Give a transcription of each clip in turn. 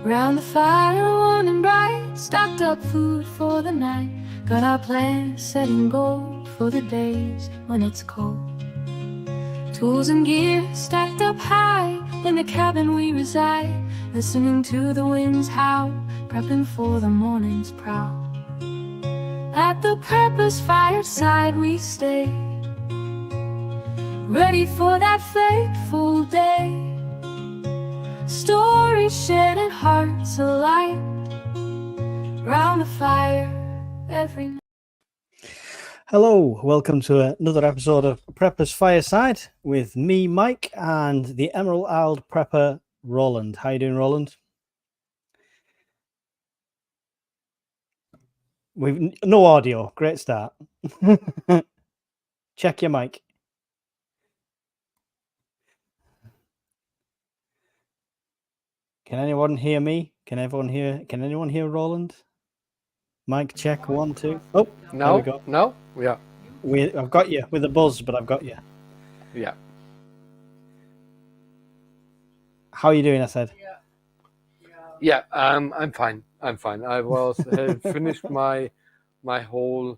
Round the fire, warm and bright, stocked up food for the night. Got our plans set in gold for the days when it's cold. Tools and gear stacked up high in the cabin we reside, listening to the winds howl, prepping for the morning's prowl. At the purpose fireside we stay, ready for that fateful day. Stories shared and hearts alight, round the fire every night. Hello, welcome to another episode of Prepper's Fireside with me, Mike, and the Emerald Prepper, Roland. How you doing, Roland? We've no audio. Great start. Check your mic. Can anyone hear me? Can anyone hear Roland? Mic check 1 2. Oh, no, there we go. No, yeah. I've got you with a buzz, but I've got you. Yeah. How are you doing? I said. Yeah. I'm fine. I was finished my whole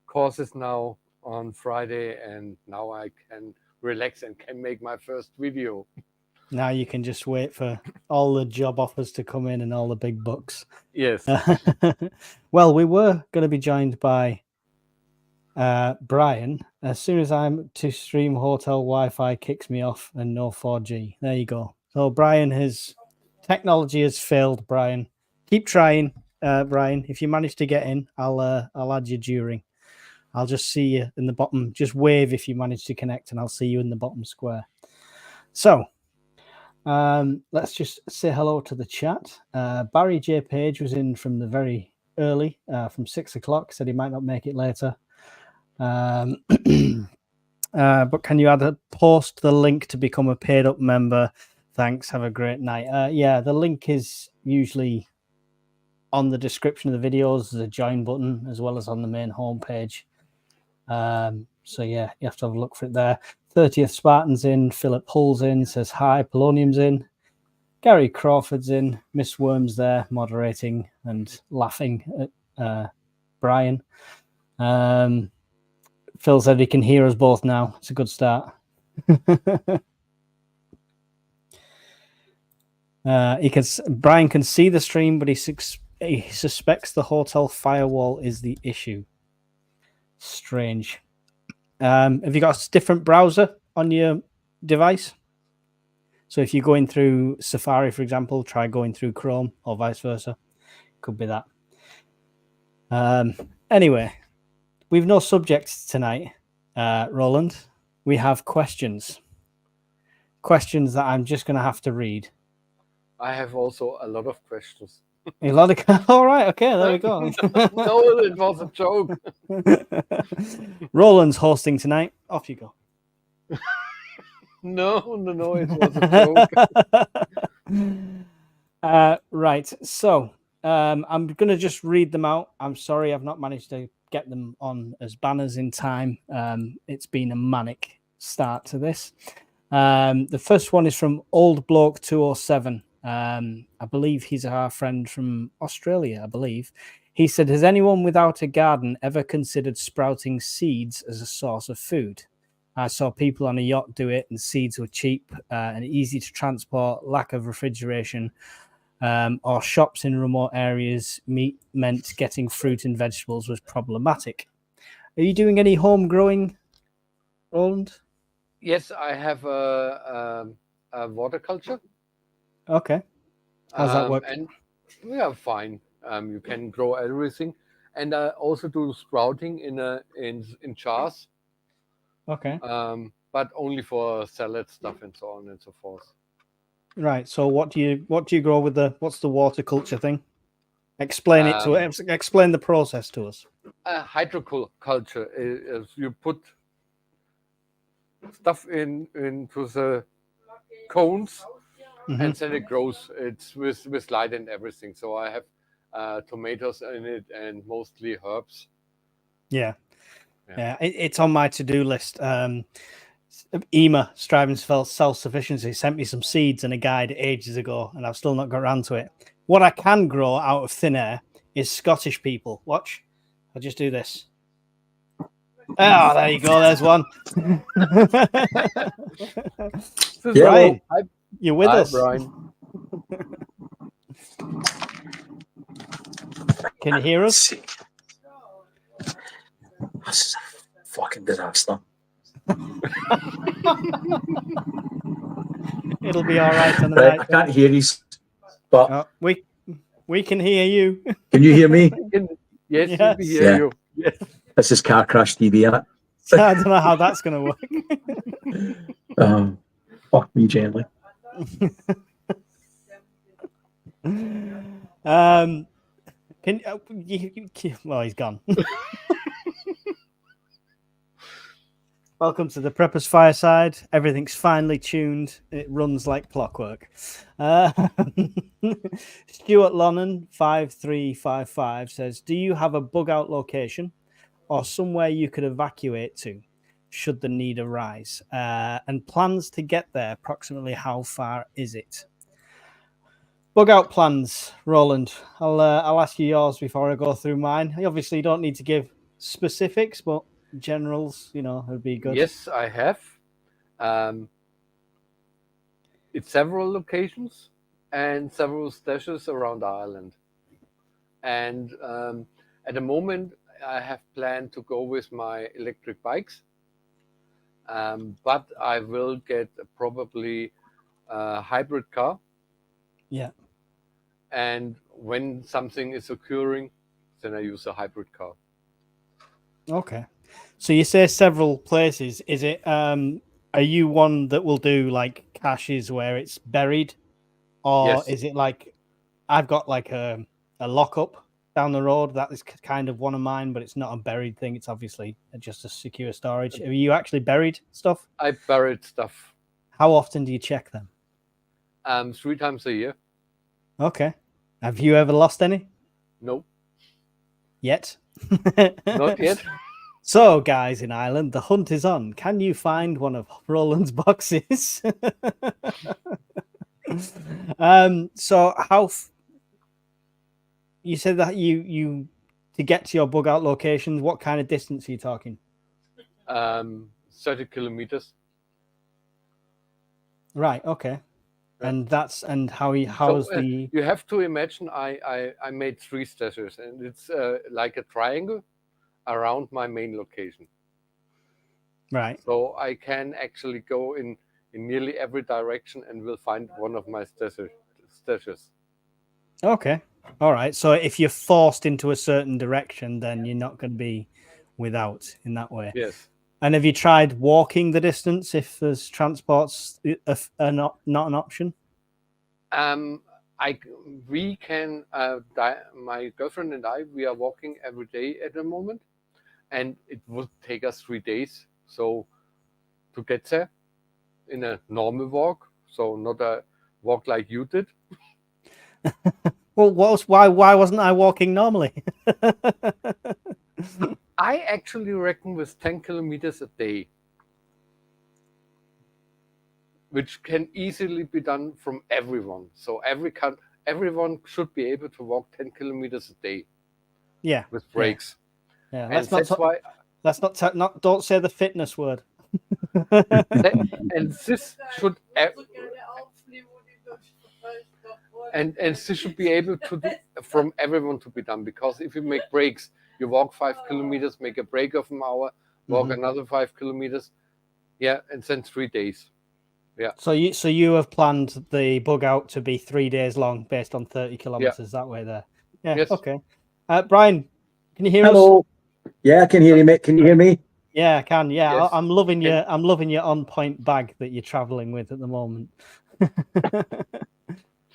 courses now on Friday, and now I can relax and can make my first video. Now you can just wait for all the job offers to come in and all the big bucks. Yes. Well, we were going to be joined by Brian. As soon as I'm to stream, hotel Wi-Fi kicks me off and no 4G. There you go. So technology has failed, Brian. Keep trying, Brian. If you manage to get in, I'll add you during. I'll just see you in the bottom. Just wave if you manage to connect, and I'll see you in the bottom square. So let's just say hello to the chat. Barry J. Page was in from the very early, from 6 o'clock. Said he might not make it later. But can you post the link to become a paid up member? Thanks. Have a great night. Yeah, the link is usually on the description of the videos. There's a join button as well as on the main homepage. So yeah, you have to have a look for it there. 30th Spartan's in, Philip Hull's in, says hi, Polonium's in, Gary Crawford's in, Miss Worm's there moderating and laughing at Brian. Phil said he can hear us both now. It's a good start. Brian can see the stream, but he suspects the hotel firewall is the issue. Strange. Have you got a different browser on your device? So if you're going through Safari, for example, try going through Chrome or vice versa. Could be that. Anyway, we've no subjects tonight, Roland. We have questions. Questions that I'm just going to have to read. I have also a lot of questions. A lot of. All right, okay, there we go. No, it was a joke. Roland's hosting tonight. Off you go. No, it was a joke. Right, so I'm going to just read them out. I'm sorry I've not managed to get them on as banners in time. It's been a manic start to this. The first one is from Old Bloke 207. I believe he's our friend from Australia, I believe. He said, has anyone without a garden ever considered sprouting seeds as a source of food? I saw people on a yacht do it, and seeds were cheap and easy to transport, lack of refrigeration, or shops in remote areas meant getting fruit and vegetables was problematic. Are you doing any home growing, Roland? Yes, I have a horticulture. Okay. How's that work? And we are fine. You can grow everything, and I also do sprouting in jars. Okay. But only for salad stuff and so on and so forth. Right. So what do you grow with what's the horticulture thing? Explain the process to us. Hydroculture is you put stuff into the cones. Mm-hmm. And then it grows. It's with light and everything. So I have tomatoes in it and mostly herbs. Yeah. It's on my to-do list. Ema striving for self-sufficiency sent me some seeds and a guide ages ago, and I've still not got around to it. What I can grow out of thin air is Scottish people. Watch. I'll just do this. Oh, there you go. There's one. Brian, you're with us. Brian. Can you hear us? This is a fucking disaster. It'll be all right on the Right, night. I can't hear you, but Oh, we can hear you. can you hear me? Yes, Yes. we hear Yeah. you. Yes. This is Car Crash TV, innit? I don't know how that's going to work. Fuck me gently. Well, he's gone. Welcome to the Preppers Fireside. Everything's finely tuned. It runs like clockwork. Stuart Lonnan 5355 says, "Do you have a bug out location or somewhere you could evacuate to should the need arise? And plans to get there, approximately how far is it?" Bug out plans, Roland. I'll ask you yours before I go through mine. I obviously don't need to give specifics, but generals, would be good. Yes, I have. It's several locations and several stashes around Ireland. And at the moment, I have planned to go with my electric bikes. But I will get probably a hybrid car. Yeah. And when something is occurring, then I use a hybrid car. Okay. So you say several places. Is it are you one that will do like caches where it's buried? Or Yes. is it like I've got like a lockup down the road? That is kind of one of mine, but it's not a buried thing. It's obviously just a secure storage. Have you actually buried stuff? I buried stuff How often do you check them? 3 times a year. Okay. Have you ever lost any? No, Yet? not yet. So, guys in Ireland, the hunt is on. Can you find one of Roland's boxes? So you said that you to get to your bug out locations, what kind of distance are you talking? 30 kilometers. Right, okay. And how's So, the you have to imagine I made 3 stashes, and it's like a triangle around my main location. right? So I can actually go in nearly every direction and will find one of my stashes. Okay. All right. So if you're forced into a certain direction, then you're not going to be without in that way. Yes. And have you tried walking the distance if there's transports are not an option? We can. My girlfriend and I, we are walking every day at the moment, and it would take us 3 days. So to get there in a normal walk, so not a walk like you did. Well, why wasn't I walking normally? I actually reckon with 10 kilometers a day, which can easily be done from everyone. So everyone should be able to walk 10 kilometers a day. Yeah. With breaks. Yeah. And Let's not don't say the fitness word. and this should and this should be able to do from everyone to be done, because if you make breaks, you walk 5 kilometers, make a break of an hour, walk another 5 kilometers, and then 3 days. Yeah. So you have planned the bug out to be 3 days long based on 30 kilometers that way there. Yeah. Yes. Okay. Brian, can you hear us? Hello. Yeah, I can hear you, mate. Can you hear me? Yeah, I can. Yeah, Yes. I'm loving your on point bag that you're traveling with at the moment.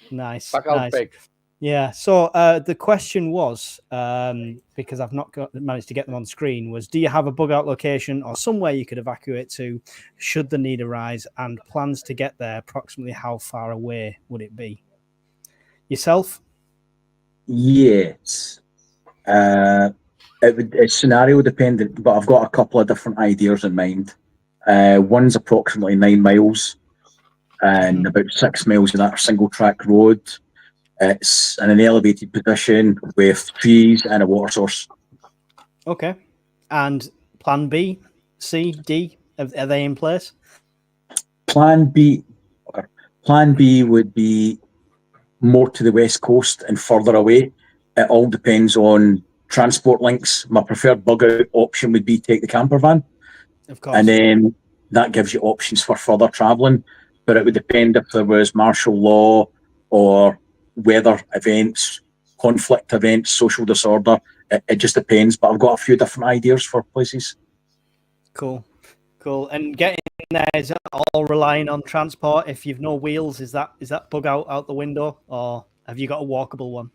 Nice. Back out nice. bag. Yeah. So the question was, because I've not managed to get them on screen, was do you have a bug out location or somewhere you could evacuate to should the need arise, and plans to get there, approximately how far away would it be? Yourself? Yes. It's scenario dependent, but I've got a couple of different ideas in mind. One's approximately 9 miles, and about 6 miles of that are single track road. It's in an elevated position with trees and a water source. Okay. And plan B, C, D, are they in place? Plan B. Plan B would be more to the west coast and further away. It all depends on transport links. My preferred bug out option would be take the camper van, Of course. and then that gives you options for further travelling. But it would depend if there was martial law or weather events, conflict events, social disorder. It just depends. But I've got a few different ideas for places. Cool. And getting there, is it all relying on transport? If you've no wheels, is that bug out the window, or have you got a walkable one?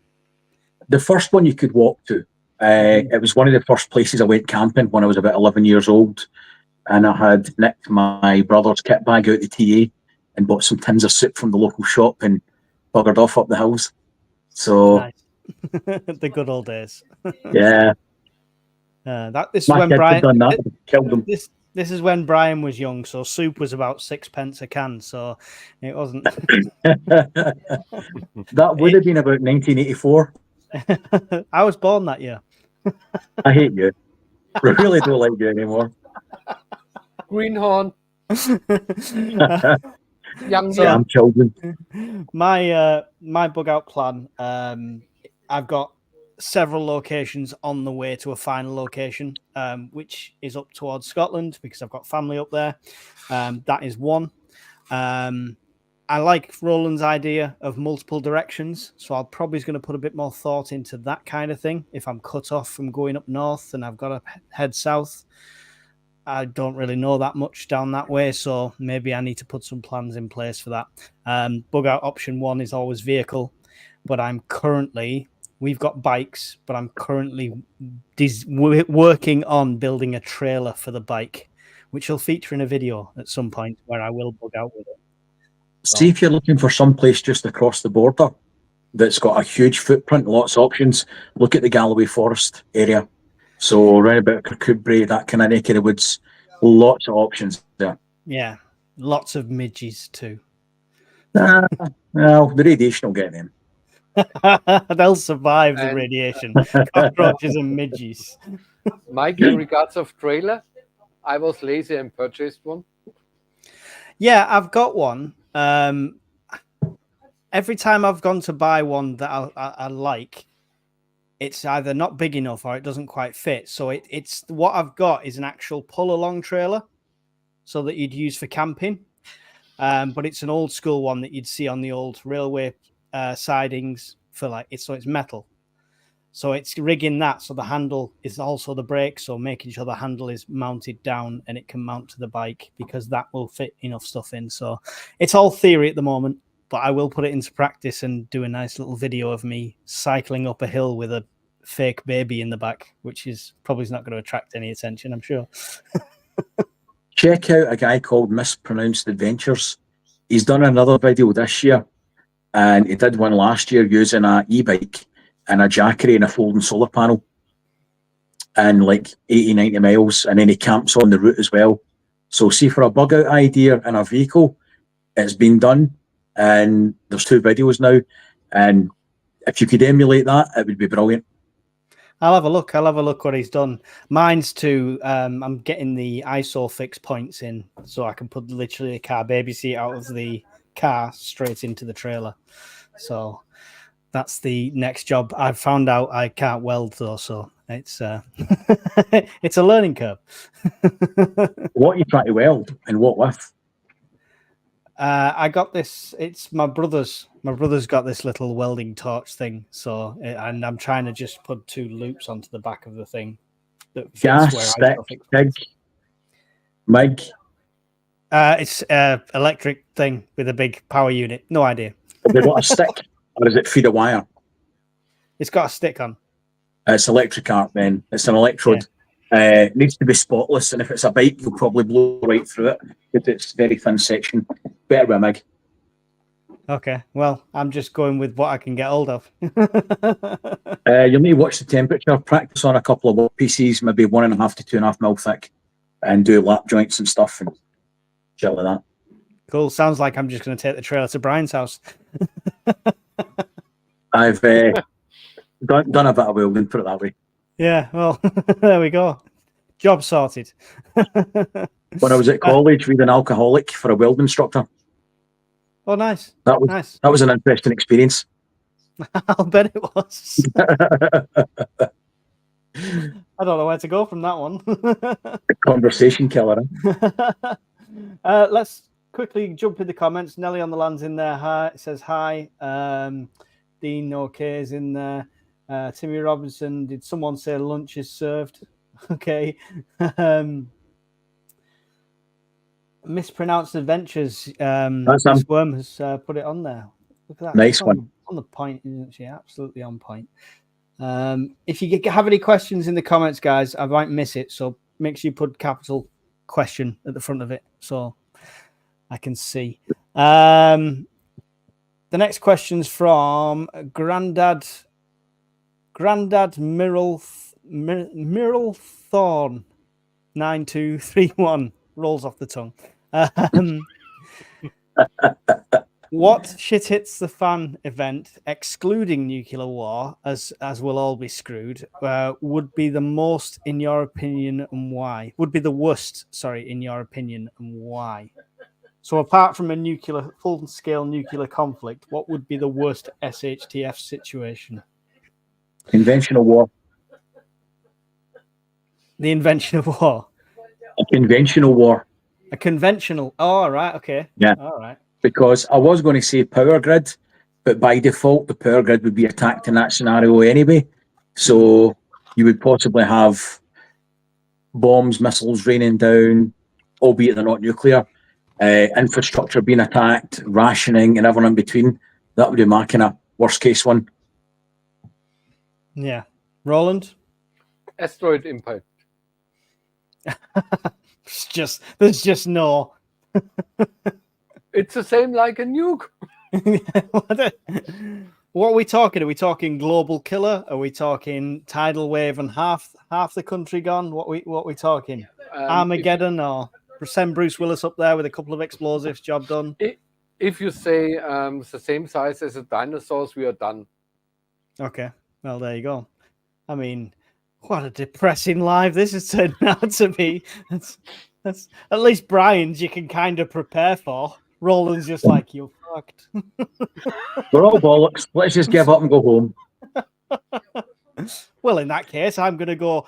The first one you could walk to. It was one of the first places I went camping when I was about 11 years old. And I had nicked my brother's kit bag out the TA and bought some tins of soup from the local shop and buggered off up the hills. So, Nice. The good old days. yeah. This is My when kids Brian had done that. Killed them. This is when Brian was young, so soup was about 6p a can, so it wasn't. That would have been about 1984. I was born that year. I hate you. I really don't like you anymore. Greenhorn, young So- Damn children. My bug out plan. I've got several locations on the way to a final location, which is up towards Scotland because I've got family up there. That is one. I like Roland's idea of multiple directions, so I'll probably going to put a bit more thought into that kind of thing. If I'm cut off from going up north and I've got to head south, I don't really know that much down that way, so maybe I need to put some plans in place for that. Bug out option one is always vehicle, but we've got bikes, but I'm currently working on building a trailer for the bike, which will feature in a video at some point where I will bug out with it. See if you're looking for some place just across the border that's got a huge footprint, lots of options. Look at the Galloway Forest area. So around about Kirkcudbright, that kind of neck of the woods, lots of options there. Yeah, lots of midges too. Well, the radiation will get them. They'll survive the And- radiation. Cockroaches and midges. Mike, in regards of trailer, I was lazy and purchased one. Yeah, I've got one. Every time I've gone to buy one that I like, it's either not big enough or it doesn't quite fit. So it's what I've got is an actual pull-along trailer, so that you'd use for camping. But it's an old school one that you'd see on the old railway sidings for it's metal. So it's rigging that so the handle is also the brake, so making sure the handle is mounted down and it can mount to the bike, because that will fit enough stuff in. So it's all theory at the moment, but I will put it into practice and do a nice little video of me cycling up a hill with a fake baby in the back, which is probably not going to attract any attention, I'm sure. Check out a guy called Mispronounced Adventures. He's done another video this year, and he did one last year using an e-bike and a Jackery and a folding solar panel and 80, 90 miles, and then he camps on the route as well. So see, for a bug out idea in a vehicle, it's been done, and there's 2 videos now, and if you could emulate that, it would be brilliant. I'll have a look what he's done. Mine's I'm getting the ISOFIX points in so I can put literally a car baby seat out of the car straight into the trailer. So that's the next job. I've found out I can't weld though, so it's it's a learning curve. What are you trying to weld, and what with? I got this. It's my brother's. My brother's got this little welding torch thing. So, and I'm trying to just put 2 loops onto the back of the thing. That fits Gas, where stick, ISOFIX TIG, MIG. It's electric thing with a big power unit. No idea. Have they got a stick, or is it feed a wire? It's got a stick on. It's electric arc then. It's an electrode. It needs to be spotless, and if it's a bike, you'll probably blow right through it because it's very thin section. Better with a MIG. Okay. Well, I'm just going with what I can get hold of. You'll need to watch the temperature, practice on a couple of work pieces, maybe 1.5 to 2.5 mil thick, and do lap joints and stuff, and shit like that. Cool. Sounds like I'm just going to take the trailer to Brian's house. I've done a bit of welding, put it that way. Yeah, well, there we go. Job sorted. When I was at college, we had an alcoholic for a welding instructor. Oh, nice. That was Nice. that was an interesting experience. I'll bet it was. I don't know where to go from that one. Conversation killer. Let's quickly jump in the comments. Nelly on the land's in there. Hi, it says hi. Dean OK is in there. Timmy Robinson, did someone say lunch is served? Okay. Mispronounced Adventures. Miss Worm has put it on there. Look at that. Nice one. On the point, isn't she? Absolutely on point. If you have any questions in the comments, guys, I might miss it. So make sure you put capital question at the front of it so I can see. The next question's from Grandad Mirrell Thorn 9231. Rolls off the tongue. What shit hits the fan event, excluding nuclear war, as we'll all be screwed, would be the most in your opinion and why? Would be the worst, sorry, in your opinion and why? So apart from a full-scale nuclear conflict, what would be the worst SHTF situation? Conventional war. The invention of war. A conventional war. A conventional. Oh, all right. Okay. Yeah. All right. Because I was going to say power grid, but by default, the power grid would be attacked in that scenario anyway. So you would possibly have bombs, missiles raining down, albeit they're not nuclear, infrastructure being attacked, rationing, and everyone in between. That would be my kind of worst case one. Yeah. Roland? Asteroid impact. There's just no. It's the same like a nuke. What are we talking? Are we talking global killer? Are we talking tidal wave and half the country gone? What we talking? Armageddon, or send Bruce Willis up there with a couple of explosives, job done? If you say the same size as the dinosaurs, we are done. Okay, well there you go. I mean, what a depressing life this has turned out to be. That's at least Brian's you can kind of prepare for. Roland's just like, you're fucked. We're all bollocks. Let's just give up and go home. Well, in that case, I'm going to go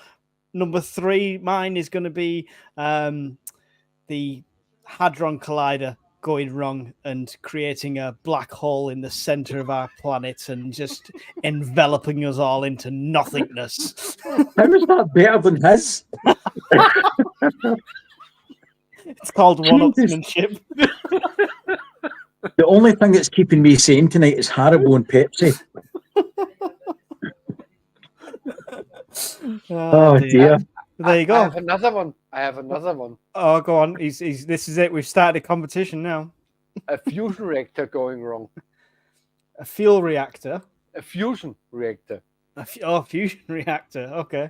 number 3. Mine is going to be the Hadron Collider going wrong and creating a black hole in the center of our planet and just enveloping us all into nothingness. How is that better than his? It's called one-upsmanship. The only thing that's keeping me sane tonight is Haribo and Pepsi. Oh dear. There you go. I have another one. Oh, go on. This is it. We've started a competition now. A fusion reactor going wrong. A fuel reactor. A fusion reactor. Fusion reactor. Okay.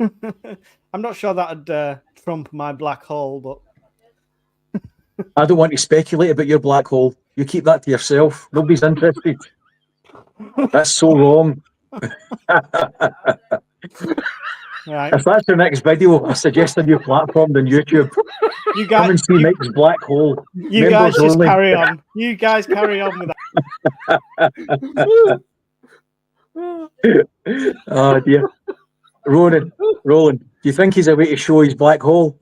I'm not sure that'd trump my black hole, but I don't want to speculate about your black hole. You keep that to yourself. Nobody's interested. That's so wrong. Right. If that's your next video, I suggest a new platform than YouTube. You guys, come and see Mike's black hole. You guys just only. Carry on. You guys carry on with that. Oh dear. Roland, do you think he's a way to show his black hole?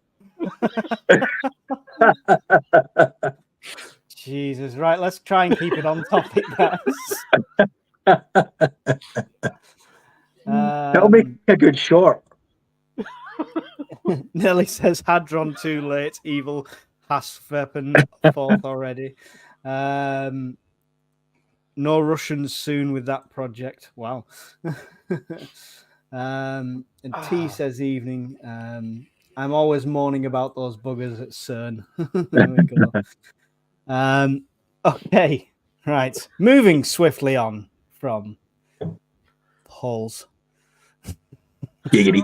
Jesus, right, let's try and keep it on topic, guys. That'll make a good short. Nelly says Hadron too late, evil has weapon forth already. No Russians soon with that project. Wow. And T says evening. I'm always mourning about those buggers at CERN. There we go. Okay, right. Moving swiftly on from polls. Giggity.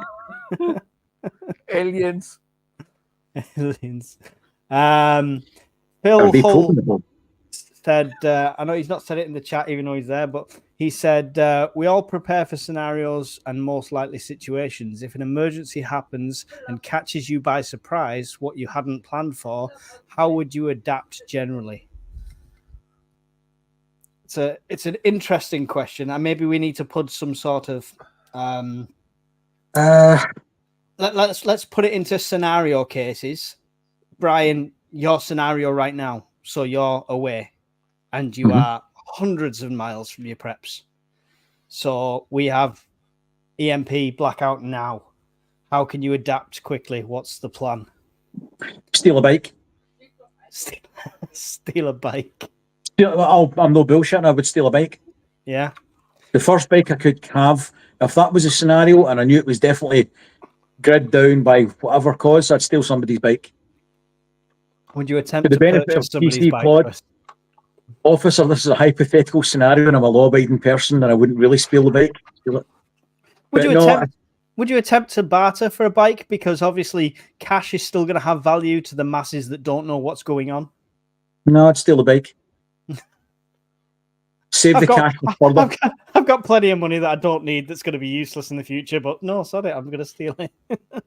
Aliens. Aliens. Phil Are they Hull foldable? said, I know he's not said it in the chat, even though he's there, but he said, we all prepare for scenarios and most likely situations. If an emergency happens and catches you by surprise, what you hadn't planned for, how would you adapt generally? It's an interesting question, and maybe we need to put some sort of let's put it into scenario cases. Brian, your scenario right now, so you're away and you are hundreds of miles from your preps. So we have EMP blackout now. How can you adapt quickly? What's the plan? Steal a bike. Steal a bike. I'm no bullshit. I would steal a bike. Yeah. The first bike I could have, if that was a scenario and I knew it was definitely grid down by whatever cause, I'd steal somebody's bike. Would you attempt For the to benefit purchase of somebody's PC bike Pod, first? officer, this is a hypothetical scenario and I'm a law-abiding person and I wouldn't really steal the bike. Would you attempt to barter for a bike? Because obviously cash is still going to have value to the masses that don't know what's going on. No, I'd steal the bike. Save the cash for further. I've got plenty of money that I don't need that's going to be useless in the future, but no, sorry, I'm going to steal it.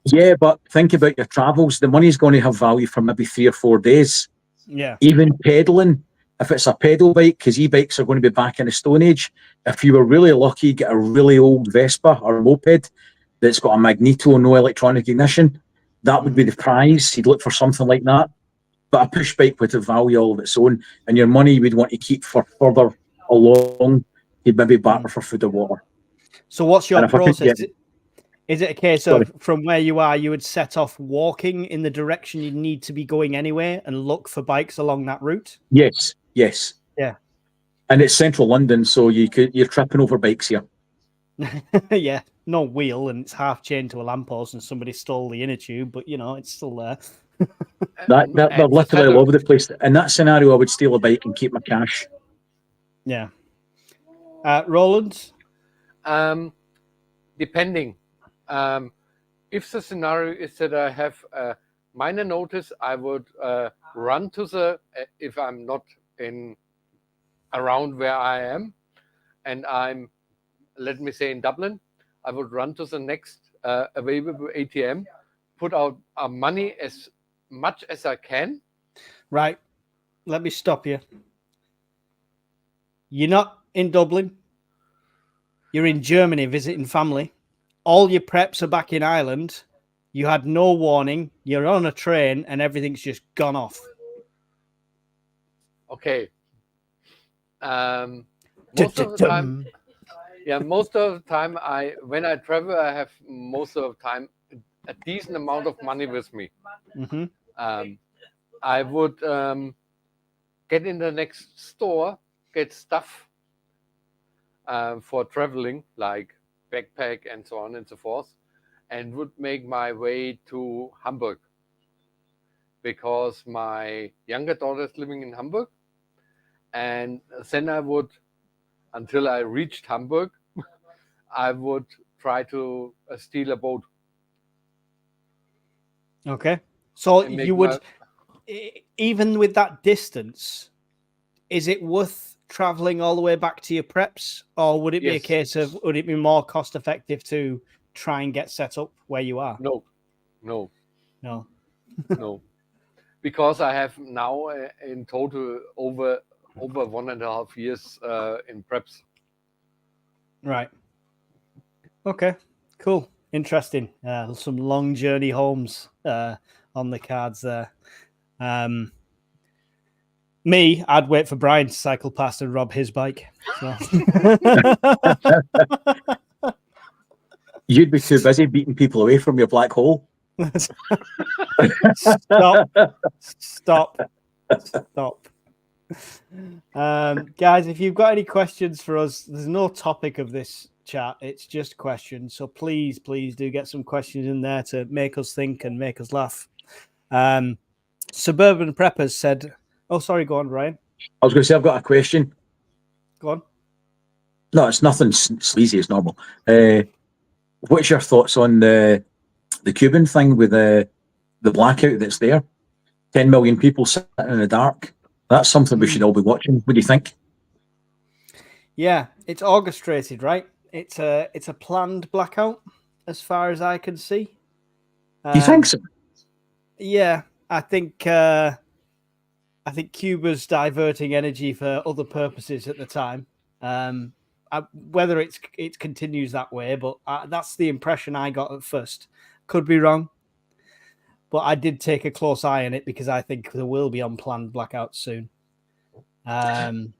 Yeah, but think about your travels. The money's going to have value for maybe 3 or 4 days. Yeah. Even pedaling, if it's a pedal bike, because e-bikes are going to be back in the Stone Age. If you were really lucky, get a really old Vespa or a moped that's got a magneto, no electronic ignition, that would be the prize. You'd look for something like that. But a push bike would have value all of its own, and your money you would want to keep for further along. You'd maybe barter for food or water. So what's your process? Is it a case of from where you are, you would set off walking in the direction you need to be going anyway and look for bikes along that route? Yes. Yeah. And it's central London, so you're tripping over bikes here. Yeah. No wheel, and it's half chained to a lamppost and somebody stole the inner tube, but it's still there. They're literally all over the place. In that scenario, I would steal a bike and keep my cash. Yeah. Roland? Depending. If the scenario is that I have a minor notice, I would run to the, if I'm not around where I am, and I'm, let me say, in Dublin, I would run to the next available ATM, put out money as much as I can. Right. Let me stop you. You're not in Dublin. You're in Germany visiting family. All your preps are back in Ireland. You had no warning. You're on a train and everything's just gone off. Okay. Most of the time, most of the time, when I travel, I have most of the time a decent amount of money with me. Mm-hmm. I would get in the next store, get stuff for traveling, like backpack and so on and so forth, and would make my way to Hamburg because my younger daughter is living in Hamburg. And then I would, until I reached Hamburg, I would try to steal a boat. Okay. So you would, even with that distance, is it worth traveling all the way back to your preps? Or would it be a case of, would it be more cost effective to try and get set up where you are? No. Because I have now in total over 1.5 years in preps. Right. Okay. Cool. Interesting. Some long journey homes on the cards there. Me, I'd wait for Brian to cycle past and rob his bike. So. You'd be too busy beating people away from your black hole. Stop. Guys, if you've got any questions for us, there's no topic of this chat. It's just questions. So please do get some questions in there to make us think and make us laugh. Suburban Preppers said, oh, sorry, go on, Ryan. I was going to say, I've got a question. Go on. No, it's nothing sleazy, it's normal. What's your thoughts on the Cuban thing with the blackout that's there? 10 million people sitting in the dark. That's something we should all be watching. What do you think? Yeah, it's orchestrated, right? It's a planned blackout, as far as I can see. Do you think so? Yeah, I think Cuba's diverting energy for other purposes at the time. Whether it continues that way, but that's the impression I got at first. Could be wrong, but I did take a close eye on it because I think there will be unplanned blackouts soon. And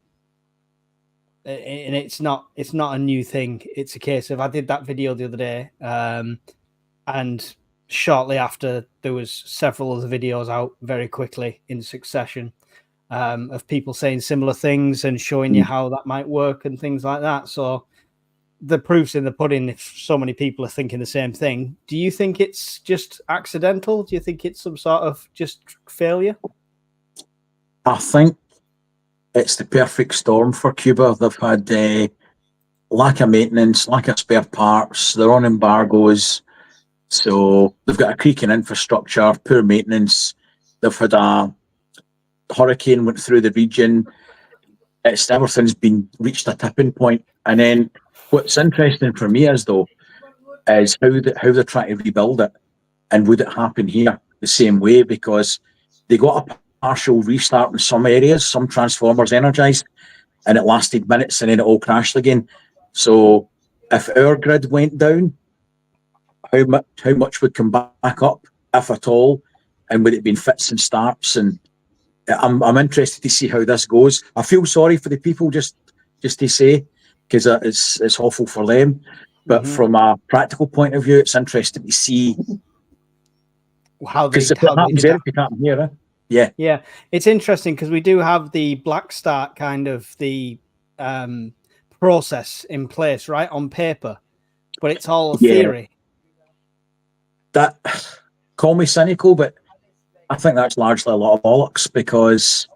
it's not a new thing. It's a case of I did that video the other day, and shortly after there was several other videos out very quickly in succession of people saying similar things and showing you how that might work and things like that. So the proof's in the pudding if so many people are thinking the same thing. Do you think it's just accidental? Do you think it's some sort of just failure? I think it's the perfect storm for Cuba. They've had lack of maintenance, lack of spare parts. They're on embargoes. So they've got a creaking infrastructure, poor maintenance. They've had a hurricane went through the region. Everything's been reached a tipping point. And then what's interesting for me is how they're trying to rebuild it, and would it happen here the same way? Because they got a partial restart in some areas, some transformers energized, and it lasted minutes, and then it all crashed again. So if our grid went down, how much would come back up, if at all, and would it be in fits and starts? And I'm interested to see how this goes. I feel sorry for the people, just to say, because it's awful for them. But from a practical point of view, it's interesting to see how they if it happens there, it could happen here. Yeah, it's interesting because we do have the black start kind of the process in place, right, on paper, but it's all a theory. That, call me cynical, but I think that's largely a lot of bollocks, because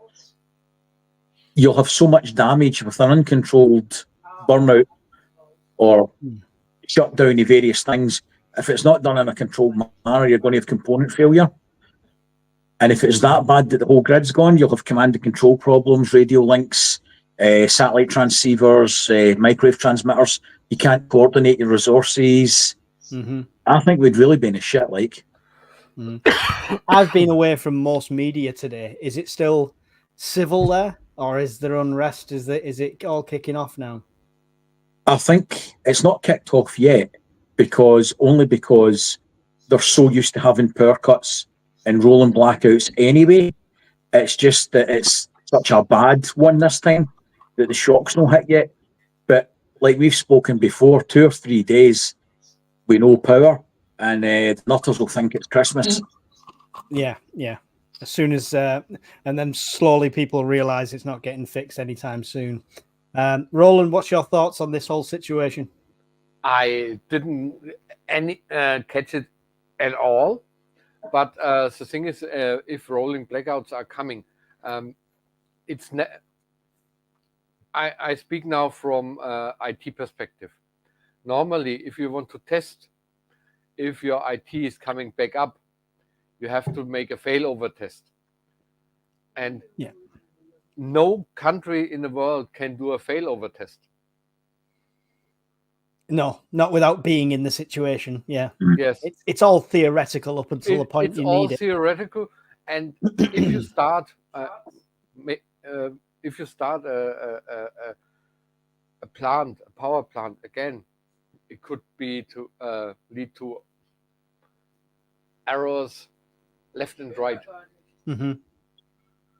you'll have so much damage with an uncontrolled burnout or shutdown of various things. If it's not done in a controlled manner, you're going to have component failure. And if it's that bad that the whole grid's gone, you'll have command and control problems, radio links, satellite transceivers, microwave transmitters. You can't coordinate your resources. I think we'd really be in a shit like. I've been away from most media today. Is it still civil there, or is there unrest? Is it all kicking off now? I think it's not kicked off yet, because they're so used to having power cuts and rolling blackouts anyway. It's just that it's such a bad one this time that the shock's not hit yet. But like we've spoken before, 2 or 3 days with no power, and the nutters will think it's Christmas. Yeah. As soon as, and then slowly people realize it's not getting fixed anytime soon. Roland, what's your thoughts on this whole situation? I didn't catch it at all. But the thing is, if rolling blackouts are coming, I speak now from IT perspective. Normally, if you want to test if your IT is coming back up, you have to make a failover test. And no country in the world can do a failover test. No, not without being in the situation. Yeah. Yes. It's all theoretical up until the point you need it. It's all theoretical. And if you start, a power plant again, it could be to lead to errors left and right.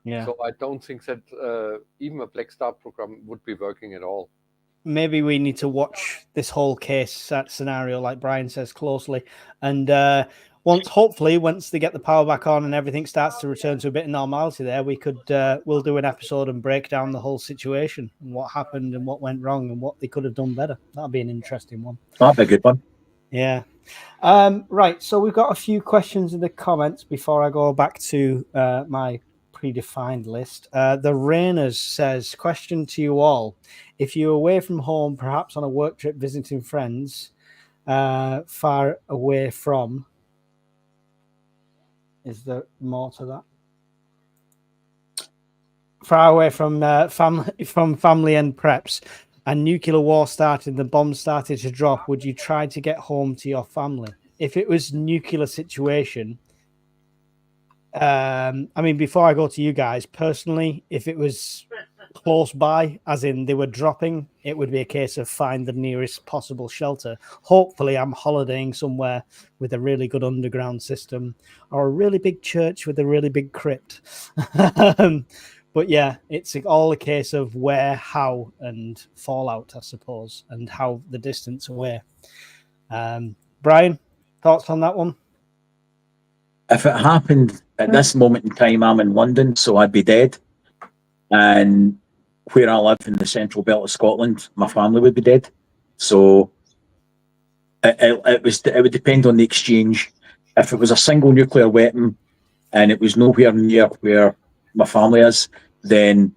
Yeah. So I don't think that even a Black Start program would be working at all. Maybe we need to watch this whole case scenario, like Brian says, closely. And hopefully, once they get the power back on and everything starts to return to a bit of normality there, we'll do an episode and break down the whole situation and what happened and what went wrong and what they could have done better. That'll be an interesting one. That'll be a good one. Yeah. Right. So we've got a few questions in the comments before I go back to my predefined list. The Rainers says, question to you all. If you're away from home, perhaps on a work trip visiting friends, far away from, is there more to that? far away from family and preps, and nuclear war started, the bombs started to drop, would you try to get home to your family? If it was nuclear situation, I mean, before I go to you guys, personally, if it was close by, as in they were dropping, it would be a case of find the nearest possible shelter. Hopefully, I'm holidaying somewhere with a really good underground system or a really big church with a really big crypt. But yeah, it's all a case of where, how, and fallout, I suppose, and how the distance away. Brian, thoughts on that one? If it happened at this moment in time, I'm in London, so I'd be dead. And where I live in the central belt of Scotland, my family would be dead. So it would depend on the exchange. If it was a single nuclear weapon and it was nowhere near where my family is, then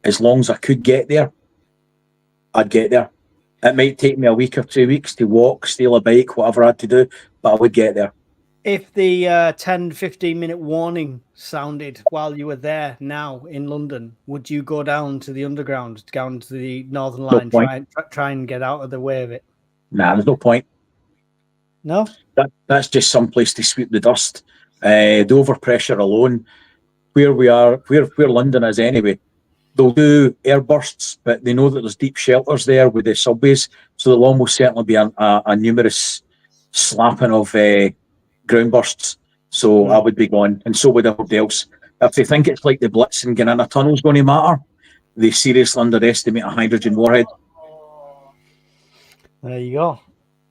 as long as I could get there, I'd get there. It might take me a week or 2 weeks to walk, steal a bike, whatever I had to do, but I would get there. If the 10, 15-minute warning sounded while you were there now in London, would you go down to the underground, down to the Northern Line, try and get out of the way of it? Nah, there's no point. No? That's just some place to sweep the dust. The overpressure alone, where we are, where London is anyway, they'll do airbursts, but they know that there's deep shelters there with the subways, so there'll almost certainly be a numerous slapping of ground bursts. So I would be gone, and so would everybody else. If they think it's like the Blitz and getting in a tunnel's going to matter, they seriously underestimate a hydrogen warhead. There you go.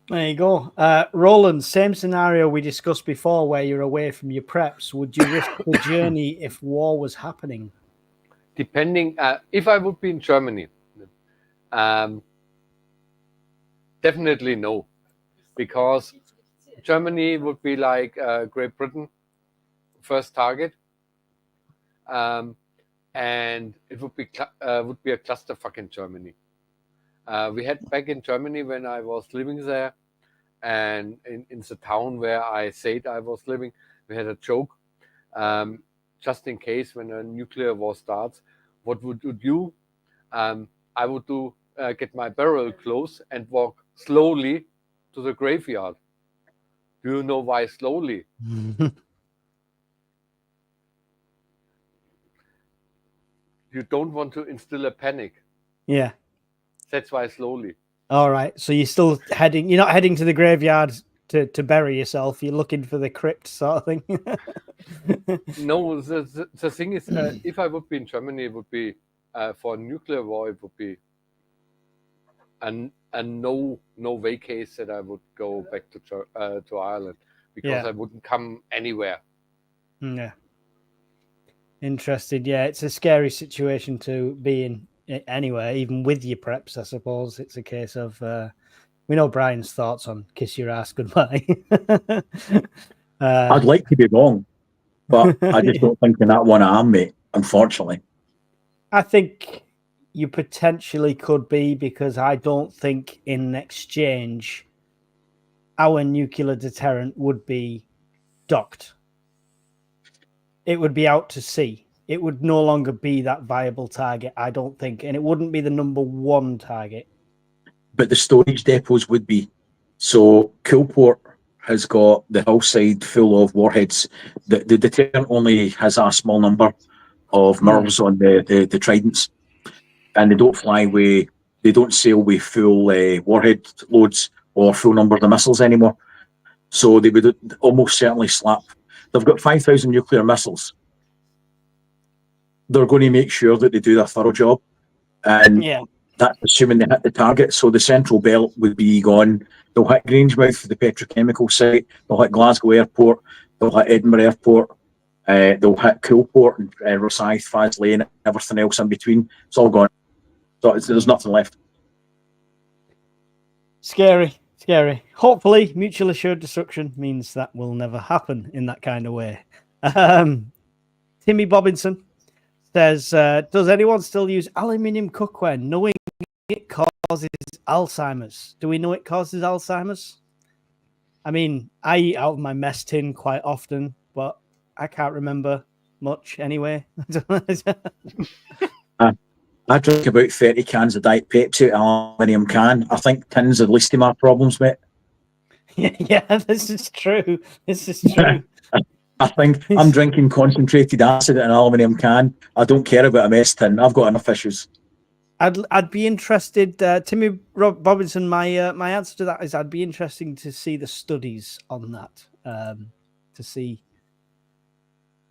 There you go. Roland, same scenario we discussed before where you're away from your preps. Would you risk the journey if war was happening? Depending, if I would be in Germany, definitely no, because Germany would be like Great Britain, first target, and it would be a clusterfuck in Germany. We had back in Germany when I was living there, and in the town where I said I was living, we had a joke. Just in case when a nuclear war starts, what would you do? I would get my barrel close and walk slowly to the graveyard. Do you know why slowly? You don't want to instill a panic. Yeah. That's why slowly. All right. So you're still heading, you're not heading to the graveyard to bury yourself. You're looking for the crypt sort of thing. No, the thing is, if I would be in Germany, it would be for a nuclear war. It would be a no way case that I would go back to Ireland, because I wouldn't come anywhere. Yeah. Interested. Yeah, it's a scary situation to be in anywhere, even with your preps. I suppose it's a case of we know Brian's thoughts on kiss your ass goodbye. I'd like to be wrong, but I just don't think in that one I am, mate, unfortunately. I think you potentially could be, because I don't think in exchange our nuclear deterrent would be docked. It would be out to sea. It would no longer be that viable target, I don't think, and it wouldn't be the number one target. But the storage depots would be. So Coolport has got the hillside full of warheads. The deterrent only has a small number of MIRVs on the Tridents, and they don't fly with, they don't sail with full warhead loads or full numbers of missiles anymore. So they would almost certainly slap. They've got 5,000 nuclear missiles. They're going to make sure that they do their thorough job, and that's assuming they hit the target. So the central belt would be gone. They'll hit Grangemouth for the petrochemical site. They'll hit Glasgow Airport. They'll hit Edinburgh Airport. They'll hit Coolport and Rosyth, Faslane, and everything else in between. It's all gone. So there's nothing left. Scary. Hopefully, mutual assured destruction means that will never happen in that kind of way. Timmy Bobbinson says, does anyone still use aluminium cookware knowing it causes Alzheimer's? Do we know it causes Alzheimer's? I mean, I eat out of my mess tin quite often, but I can't remember much anyway. I drink about 30 cans of Diet Pepsi out of an aluminium can. I think tins are the least of my problems, mate. Yeah, this is true. This is true. I think I'm drinking concentrated acid in an aluminium can. I don't care about a mess tin. I've got enough issues. I'd be interested, Timmy Robinson. My answer to that is I'd be interested to see the studies on that, to see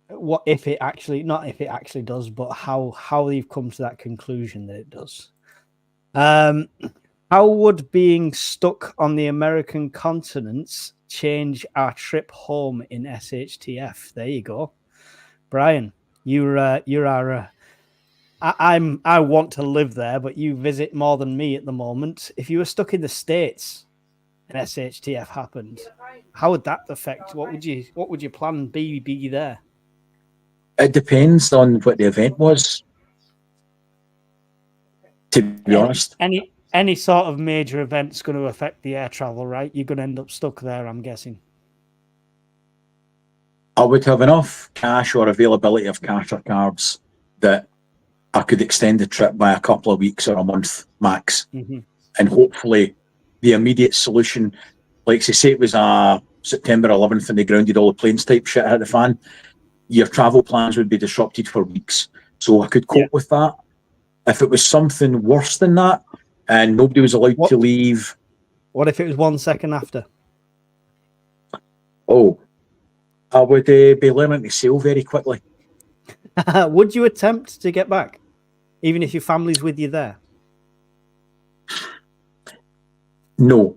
what if it actually, not if it actually does, but how they've come to that conclusion that it does. How would being stuck on the American continents change our trip home in SHTF? There you go, Brian. You're our. I want to live there, but you visit more than me at the moment. If you were stuck in the States and SHTF happened, how would that affect? What would your plan be there? It depends on what the event was, to be honest. Any sort of major event's going to affect the air travel, right? You're going to end up stuck there, I'm guessing. I would have enough cash or availability of cash or cards that I could extend the trip by a couple of weeks or a month max. Mm-hmm. And hopefully the immediate solution, like say it was September 11th and they grounded all the planes type shit out of the fan, your travel plans would be disrupted for weeks. So I could cope with that. If it was something worse than that and nobody was allowed to leave. What if it was 1 second after? Oh, I would be learning to sail very quickly. Would you attempt to get back, even if your family's with you there? No.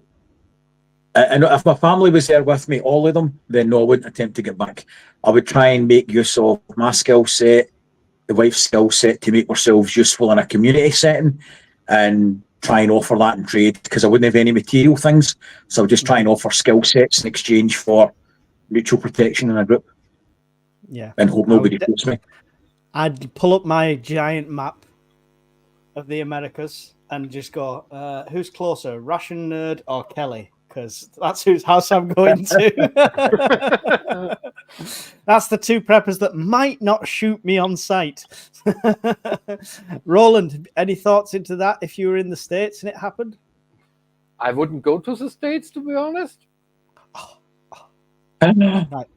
And if my family was there with me, all of them, then no, I wouldn't attempt to get back. I would try and make use of my skill set, the wife's skill set, to make ourselves useful in a community setting and try and offer that in trade, because I wouldn't have any material things. So I would just try and offer skill sets in exchange for mutual protection in a group. Yeah. And hope nobody puts me. I'd pull up my giant map of the Americas and just go, who's closer, Russian Nerd or Kelly? Because that's whose house I'm going to. That's the two preppers that might not shoot me on sight. Roland, any thoughts into that if you were in the States and it happened? I wouldn't go to the States, to be honest. Right.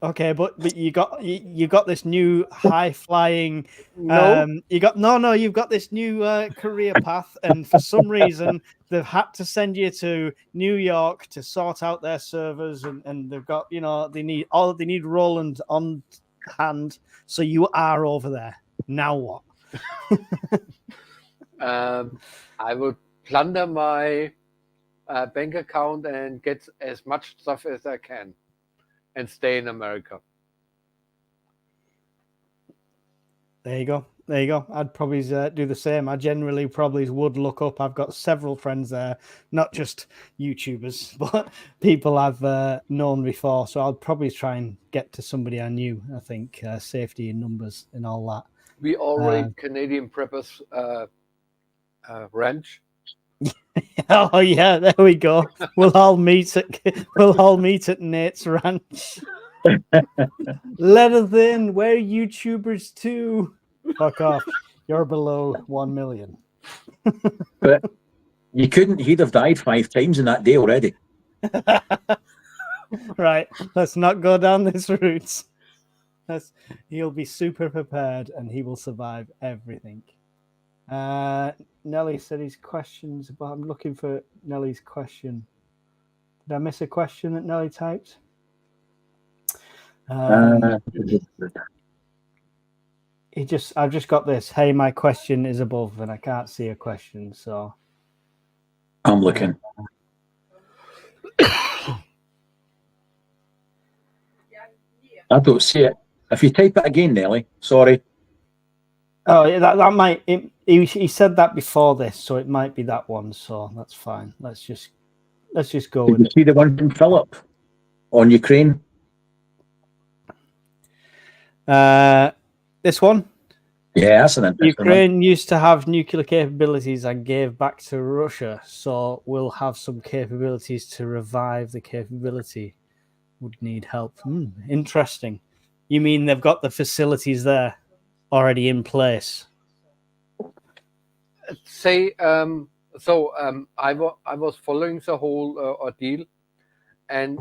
Okay, but you got this new high flying. You've got this new career path, and for some reason they've had to send you to New York to sort out their servers, and they've got they need Roland on hand, so you are over there. Now what? I would plunder my bank account and get as much stuff as I can. And stay in America. There you go. I'd probably do the same. I generally probably would look up. I've got several friends there, not just YouTubers, but people I've known before. So I'll probably try and get to somebody I knew. I think safety in numbers and all that. We already Canadian preppers ranch. Oh yeah, there we go. We'll all meet at Nate's ranch. Let us in. We're YouTubers too. Fuck off. You're below 1 million. But he'd have died 5 times in that day already. Right. Let's not go down this route. He'll be super prepared and he will survive everything. Nelly said his questions, but I'm looking for Nelly's question. Did I miss a question that Nelly typed? I've just got this. Hey, my question is above, and I can't see a question, so I'm looking. I don't see it. If you type it again, Nelly, sorry. Oh, yeah, that might. He said that before this, so it might be that one. So that's fine. Let's just go with it. Did you see the one from Philip on Ukraine? This one. Yeah, that's an interesting Ukraine one. used to have nuclear capabilities and gave back to Russia, so we'll have some capabilities to revive the capability. Would need help. Interesting. You mean they've got the facilities there already in place? Say, I was following the whole ordeal, and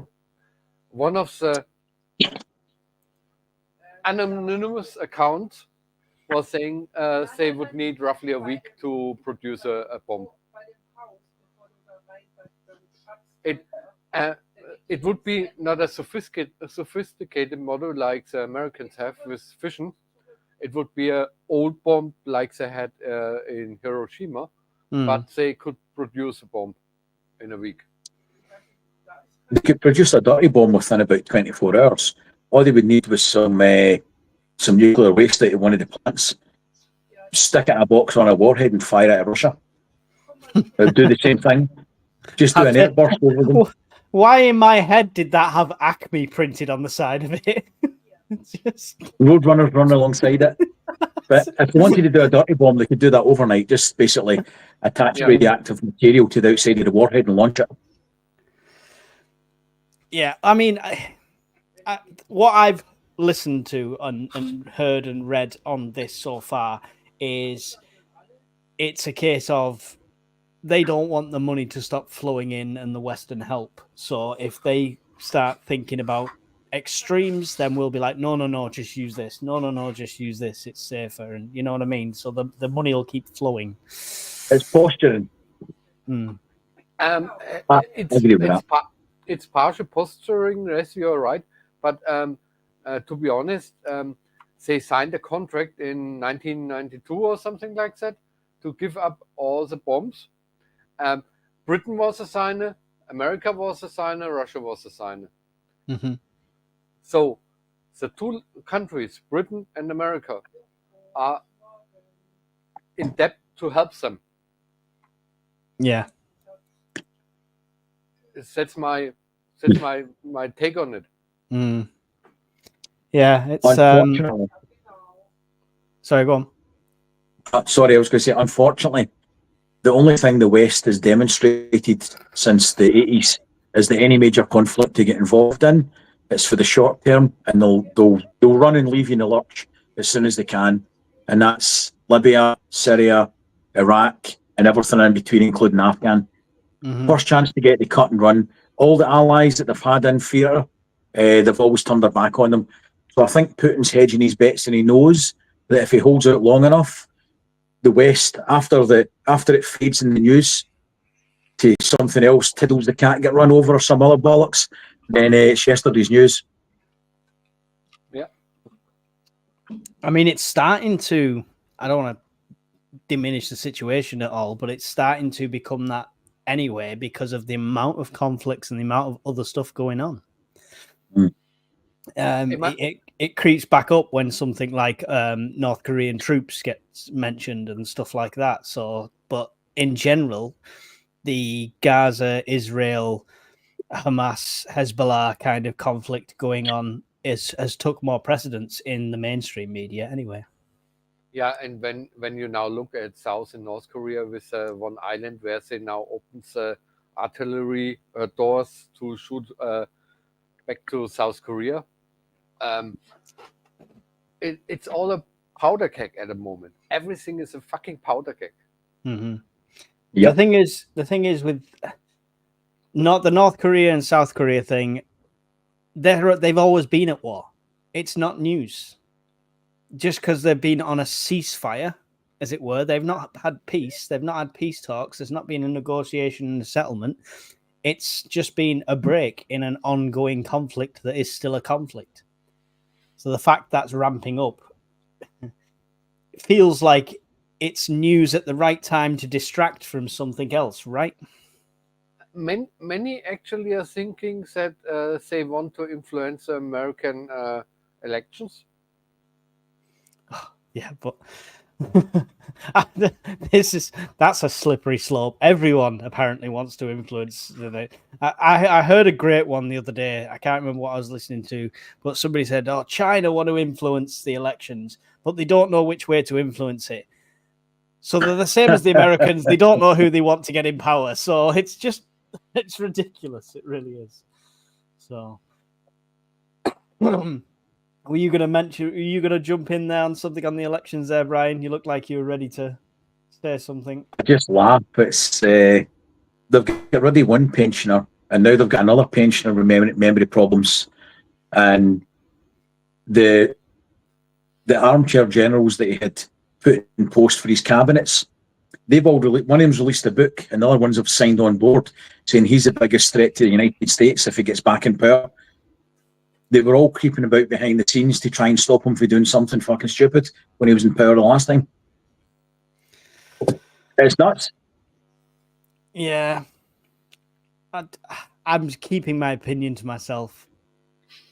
one of the anonymous accounts was saying they would need roughly a week to produce a bomb. It would be not a sophisticated model like the Americans have with fission. It would be an old bomb like they had in Hiroshima, but they could produce a bomb in a week. They could produce a dirty bomb within about 24 hours. All they would need was some nuclear waste out of one of the plants, stick it in a box on a warhead and fire it at Russia. They'll do the same thing. Just do an airburst over them. Why in my head did that have Acme printed on the side of it? Roadrunners run alongside it. But if they wanted to do a dirty bomb, they could do that overnight. Just basically attach radioactive material to the outside of the warhead and launch it. Yeah, I mean, what I've listened to and heard and read on this so far is it's a case of they don't want the money to stop flowing in and the Western help. So if they start thinking about extremes, then we'll be like, no, just use this. No, just use this. It's safer. And you know what I mean? So the money will keep flowing. It's posturing. It's partial posturing, yes, you're right. But to be honest, they signed a contract in 1992 or something like that to give up all the bombs. Britain was a signer, America was a signer, Russia was a signer. Mm-hmm. So the two countries, Britain and America, are in debt to help them. Yeah. That's my take on it. Yeah, it's sorry, go on. Sorry, I was going to say, unfortunately, the only thing the West has demonstrated since the 80s is that any major conflict to get involved in, it's for the short term, and they'll run and leave you in the lurch as soon as they can, and that's Libya, Syria, Iraq, and everything in between, including Afghan. Mm-hmm. First chance to get the cut and run. All the allies that they've had in theatre, they've always turned their back on them. So I think Putin's hedging his bets, and he knows that if he holds out long enough, the West, after it fades in the news to something else, Tiddles the cat get run over or some other bollocks, then it's yesterday's news. Yeah. I mean, it's starting to, I don't want to diminish the situation at all, but it's starting to become that anyway because of the amount of conflicts and the amount of other stuff going on. It creeps back up when something like North Korean troops gets mentioned and stuff like that. So, but in general, the Gaza, Israel, Hamas, Hezbollah kind of conflict going on has took more precedence in the mainstream media anyway. Yeah, and when you now look at South and North Korea with one island where they now opens artillery doors to shoot back to South Korea, it's all a powder keg at the moment. Everything is a fucking powder keg. Mm-hmm. Yep. The thing is with not the North Korea and South Korea thing, they've always been at war. It's not news. Just because they've been on a ceasefire, as it were, they've not had peace. They've not had peace talks. There's not been a negotiation and a settlement. It's just been a break in an ongoing conflict that is still a conflict. So the fact that's ramping up feels like it's news at the right time to distract from something else, right? Many actually are thinking that they want to influence the American elections. Yeah, but that's a slippery slope. Everyone apparently wants to influence. I heard a great one the other day. I can't remember what I was listening to, but somebody said, "Oh, China want to influence the elections, but they don't know which way to influence it. So they're the same as the Americans. They don't know who they want to get in power. So it's ridiculous. It really is. So." Were you going to mention? Are you going to jump in there on something on the elections there, Brian? You look like you were ready to say something. I just laugh. It's they've got rid of one pensioner, and now they've got another pensioner with memory problems, and the armchair generals that he had put in post for his cabinets, they've all one of them's released a book, and the other ones have signed on board saying he's the biggest threat to the United States if he gets back in power. They were all creeping about behind the scenes to try and stop him from doing something fucking stupid when he was in power the last time. It's nuts. Yeah. I'm keeping my opinion to myself.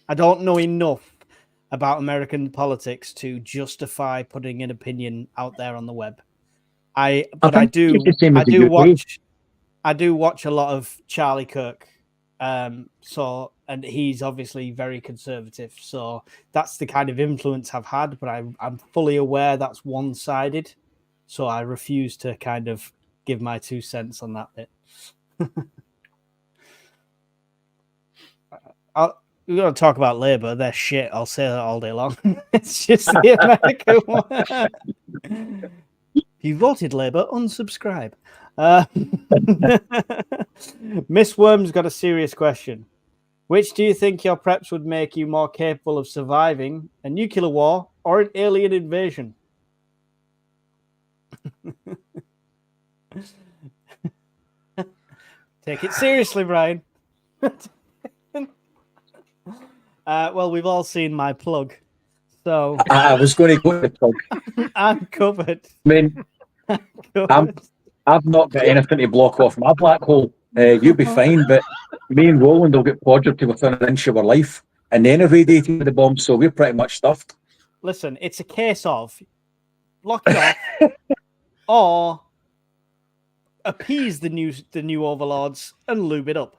I don't know enough about American politics to justify putting an opinion out there on the web. I do watch a lot of Charlie Kirk. And he's obviously very conservative. So that's the kind of influence I've had, but I'm fully aware that's one-sided. So I refuse to kind of give my 2 cents on that bit. We're going to talk about Labour. They're shit. I'll say that all day long. It's just the American one. If you voted Labour, unsubscribe. Miss Worm's got a serious question. Which do you think your preps would make you more capable of surviving, a nuclear war or an alien invasion? Take it seriously, Brian. Well, we've all seen my plug. So I was going to go to the plug. I'm covered. I mean, I've not got anything to block off my black hole. You'll be fine, but me and Roland will get podged to within an inch of our life and then irradiated with the bomb, so we're pretty much stuffed. Listen, it's a case of block it off or appease the new overlords and lube it up.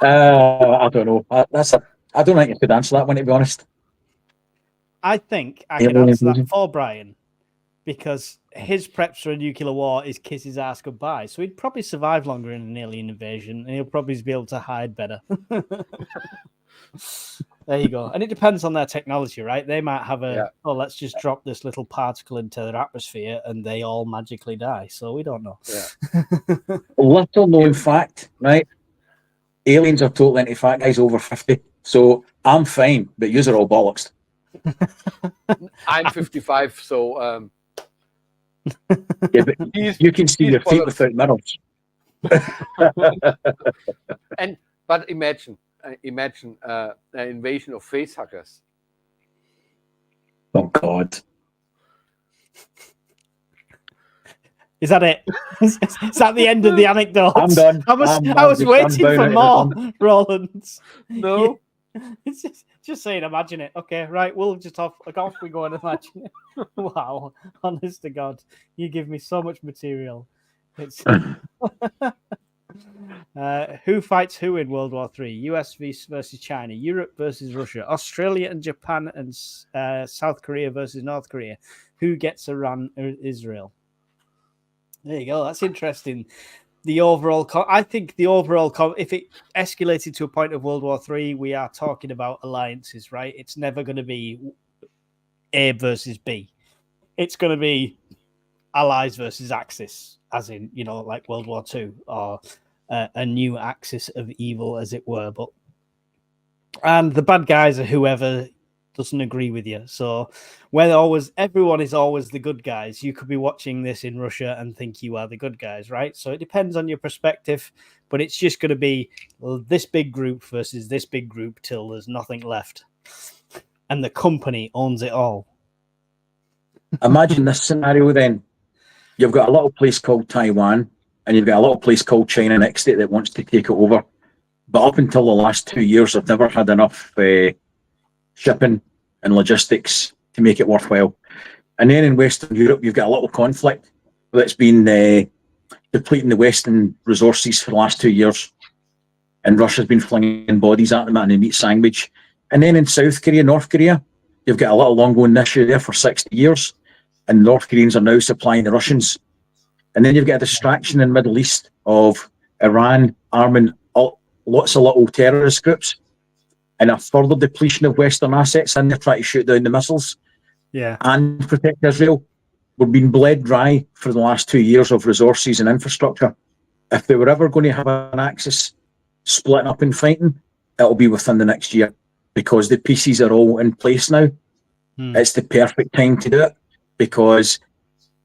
I don't know. I don't think you could answer that one, to be honest. I think I can answer that for Brian, because his preps for a nuclear war is kiss his ass goodbye. So he'd probably survive longer in an alien invasion, and he'll probably be able to hide better. There you go. And it depends on their technology, right? They might have let's just drop this little particle into their atmosphere and they all magically die. So we don't know. Yeah. Little known fact, right? Aliens are totally into fat guys over 50. So I'm fine, but yous are all bollocks. I'm 55, so yeah, but you can see your feet without mirrors. But imagine an invasion of facehuggers. Oh God! Is that it? Is that the end of the anecdote? I'm done. I was waiting for more, Roland. No. It's just saying, imagine it. Okay, right. We'll just off we go and imagine it. Wow, honest to God, you give me so much material. It's who fights who in World War III? US versus China, Europe versus Russia, Australia and Japan, and South Korea versus North Korea. Who gets Iran or Israel? There you go. That's interesting. The overall, I think the overall, if it escalated to a point of World War III, we are talking about alliances, right? It's never going to be A versus B. It's going to be allies versus Axis, as in, like World War II, or a new axis of evil, as it were. And the bad guys are whoever doesn't agree with you. So everyone is always the good guys. You could be watching this in Russia and think you are the good guys, right? So it depends on your perspective, but it's just going to be this big group versus this big group till there's nothing left. And the company owns it all. Imagine this scenario then. You've got a little place called Taiwan and you've got a little place called China next to it that wants to take it over. But up until the last 2 years, they've never had enough shipping and logistics to make it worthwhile. And then in Western Europe, you've got a little conflict that's been depleting the Western resources for the last 2 years. And Russia's been flinging bodies at them and a meat sandwich. And then in South Korea, North Korea, you've got a little ongoing issue there for 60 years. And North Koreans are now supplying the Russians. And then you've got a distraction in the Middle East of Iran arming lots of little terrorist groups, and a further depletion of Western assets, and they're trying to shoot down the missiles and protect Israel. We've been bled dry for the last 2 years of resources and infrastructure. If they were ever going to have an axis splitting up and fighting, it'll be within the next year, because the pieces are all in place now. It's the perfect time to do it, because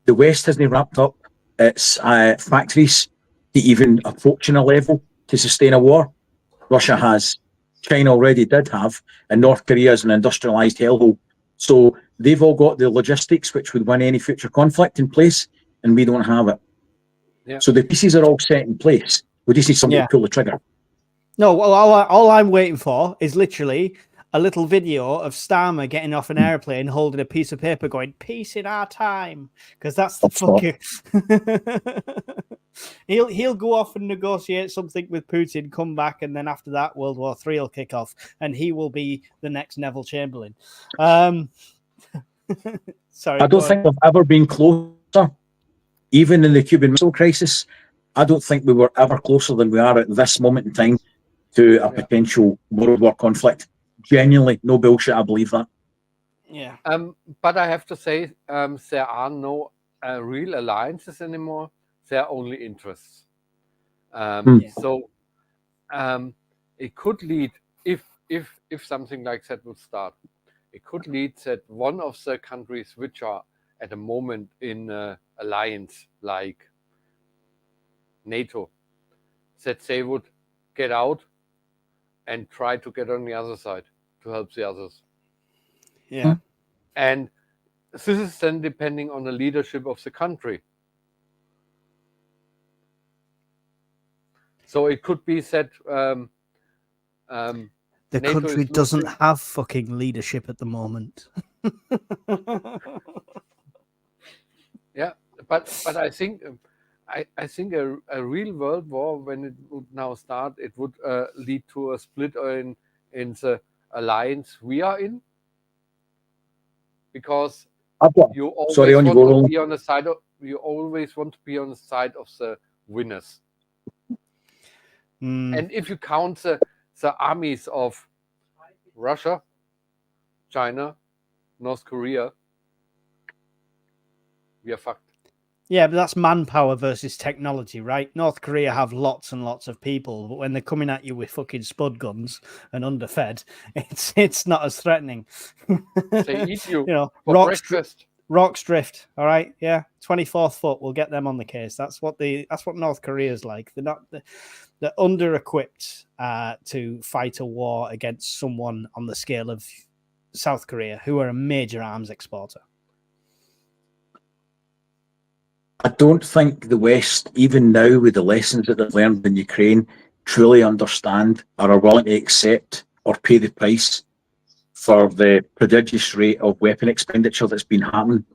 the West hasn't wrapped up its factories to even approaching a level to sustain a war. Russia has, China already did have, and North Korea is an industrialized hellhole. So they've all got the logistics which would win any future conflict in place, and we don't have it. Yeah. So the pieces are all set in place. We just need somebody to pull the trigger. No, well, all I'm waiting for is literally a little video of Starmer getting off an airplane holding a piece of paper going, "Peace in our time," because that's the fucking... he'll go off and negotiate something with Putin, come back, and then after that, World War III will kick off, and he will be the next Neville Chamberlain. Sorry, I don't think we've ever been closer, even in the Cuban Missile Crisis. I don't think we were ever closer than we are at this moment in time to a potential World War conflict. Genuinely, no bullshit, I believe that. Yeah. But I have to say, there are no real alliances anymore. There are only interests. So it could lead, if something like that would start, it could lead that one of the countries which are at the moment in alliance like NATO, that they would get out and try to get on the other side to help the others. Yeah. And this is then depending on the leadership of the country. So it could be that the NATO country doesn't have fucking leadership at the moment. Yeah, but I think I think a real world war, when it would now start, it would lead to a split in the alliance we are in, because you always want to be on the side of the winners. And if you count the armies of Russia, China, North Korea, we are fucked. Yeah, but that's manpower versus technology, right? North Korea have lots and lots of people, but when they're coming at you with fucking spud guns and underfed, it's not as threatening. They eat you, for breakfast. Rocks drift, all right? Yeah, 24th foot. We'll get them on the case. That's what North Korea's like. They're under-equipped to fight a war against someone on the scale of South Korea, who are a major arms exporter. I don't think the West, even now with the lessons that they've learned in Ukraine, truly understand or are willing to accept or pay the price for the prodigious rate of weapon expenditure that's been happening.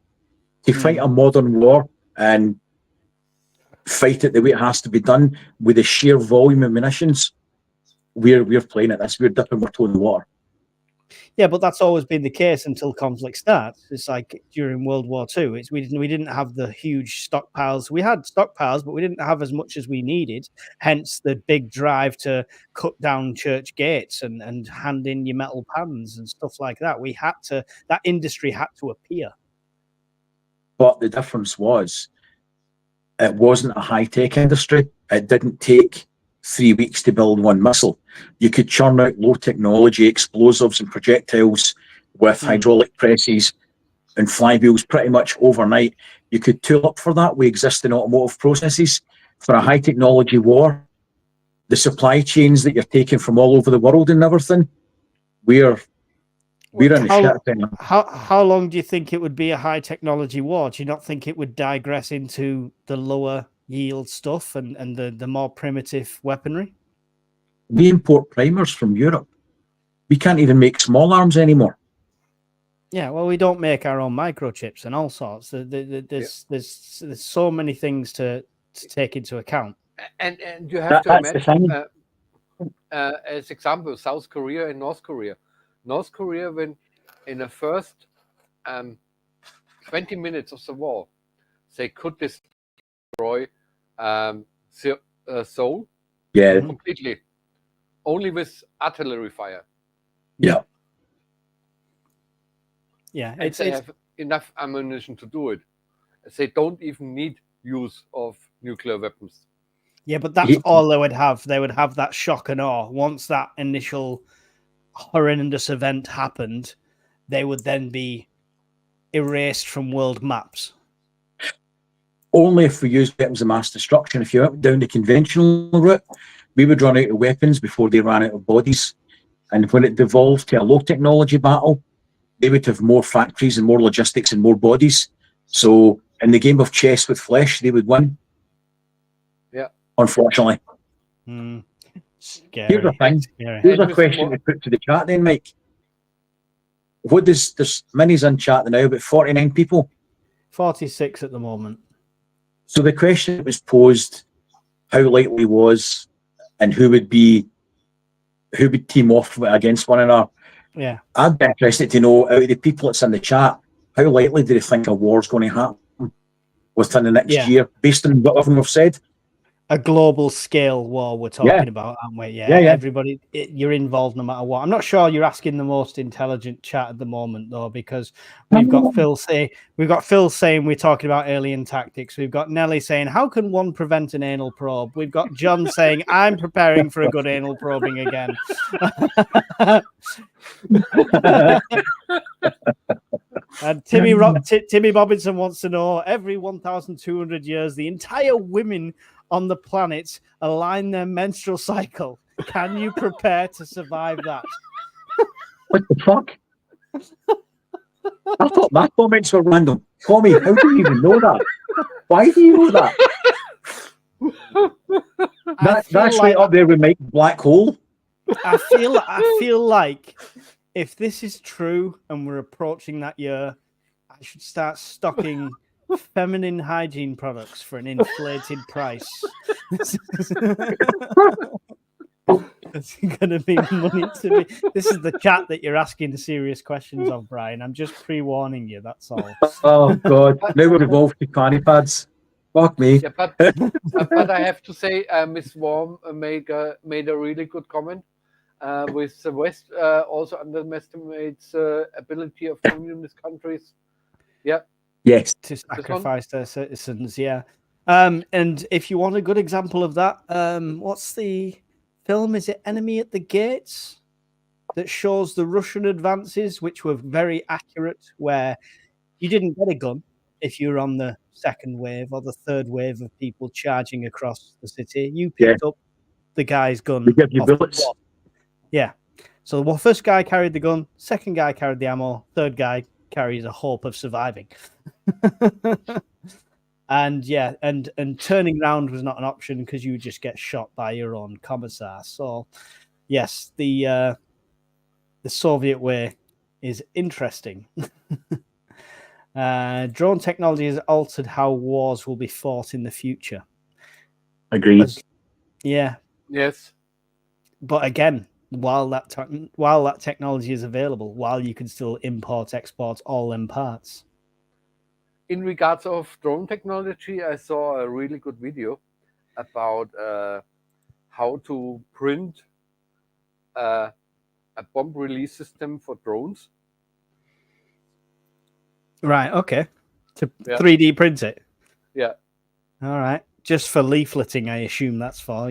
To fight a modern war and fight it the way it has to be done with the sheer volume of munitions, we're playing at this. We're dipping our toe in the water. Yeah, but that's always been the case until conflict starts. It's like during World War II. We didn't have the huge stockpiles. We had stockpiles, but we didn't have as much as we needed. Hence the big drive to cut down church gates and hand in your metal pans and stuff like that. That industry had to appear. But the difference was, it wasn't a high-tech industry. It didn't take 3 weeks to build one missile. You could churn out low-technology explosives and projectiles with hydraulic presses and flywheels pretty much overnight. You could tool up for that with existing automotive processes. For a high-technology war, the supply chains that you're taking from all over the world and everything, we're in the shit. How long do you think it would be a high technology war? Do you not think it would digress into the lower yield stuff and the more primitive weaponry? We import primers from Europe. We can't even make small arms anymore. Yeah, well, we don't make our own microchips and all sorts. There's so many things to take into account. And you have to imagine, as example, South Korea and North Korea. North Korea, when in the first 20 minutes of the war, they could destroy Seoul completely. only with artillery fire. Yeah. Yeah, And they have enough ammunition to do it. They don't even need use of nuclear weapons. yeah, but that's all they would have. They would have that shock and awe. Once that initial horrendous event happened, they would then be erased from world maps. Only if we use weapons of mass destruction. If you went down the conventional route, we would run out of weapons before they ran out of bodies. And when it devolved to a low technology battle, they would have more factories and more logistics and more bodies. So in the game of chess with flesh, they would win. Yeah. Unfortunately. Scary. Here's the thing. Scary. Here's a question to put to the chat then, Mike. What does there's minis in chat now, about 49 people? 46 at the moment. So the question that was posed, how likely was and who would team off against one another? Yeah. I'd be interested to know, out of the people that's in the chat, how likely do they think a war's going to happen within the next year, based on what everyone have said? A global scale war we're talking about, aren't we? Yeah. Everybody, you're involved no matter what. I'm not sure you're asking the most intelligent chat at the moment, though, because we've got Phil saying we're talking about alien tactics. We've got Nelly saying, how can one prevent an anal probe? We've got John saying, I'm preparing for a good anal probing again. And Timmy Robinson wants to know, every 1,200 years, the entire women on the planet align their menstrual cycle. Can you prepare to survive that? What the fuck? I thought my comments were random. Tommy, how do you even know that? Why do you know that? That's right up there with Mike Black Hole. I feel like if this is true and we're approaching that year, I should start stocking feminine hygiene products for an inflated price. It's going to be money to me. This is the chat that you're asking serious questions of, Brian. I'm just pre-warning you, that's all. Oh, God. Now we're evolved to fanny pads. Fuck me. Yeah, but I have to say, Miss Worm made a really good comment. With the West also underestimates the ability of communist countries. Yeah. Yes. To sacrifice their citizens, yeah. And if you want a good example of that, what's the film? Is it Enemy at the Gates? That shows the Russian advances, which were very accurate, where you didn't get a gun if you were on the second wave or the third wave of people charging across the city. You picked up the guy's gun. They give you bullets. Yeah. So the first guy carried the gun, second guy carried the ammo, third guy carries a hope of surviving. And turning around was not an option because you would just get shot by your own commissar. So yes, the Soviet way is interesting. Drone technology has altered how wars will be fought in the future. Agreed. Yeah. Yes. But again, while that technology is available, while you can still import, export all them parts. In regards of drone technology, I saw a really good video about how to print a bomb release system for drones. Right, okay. To 3D print it? Yeah. All right. Just for leafleting, I assume that's for,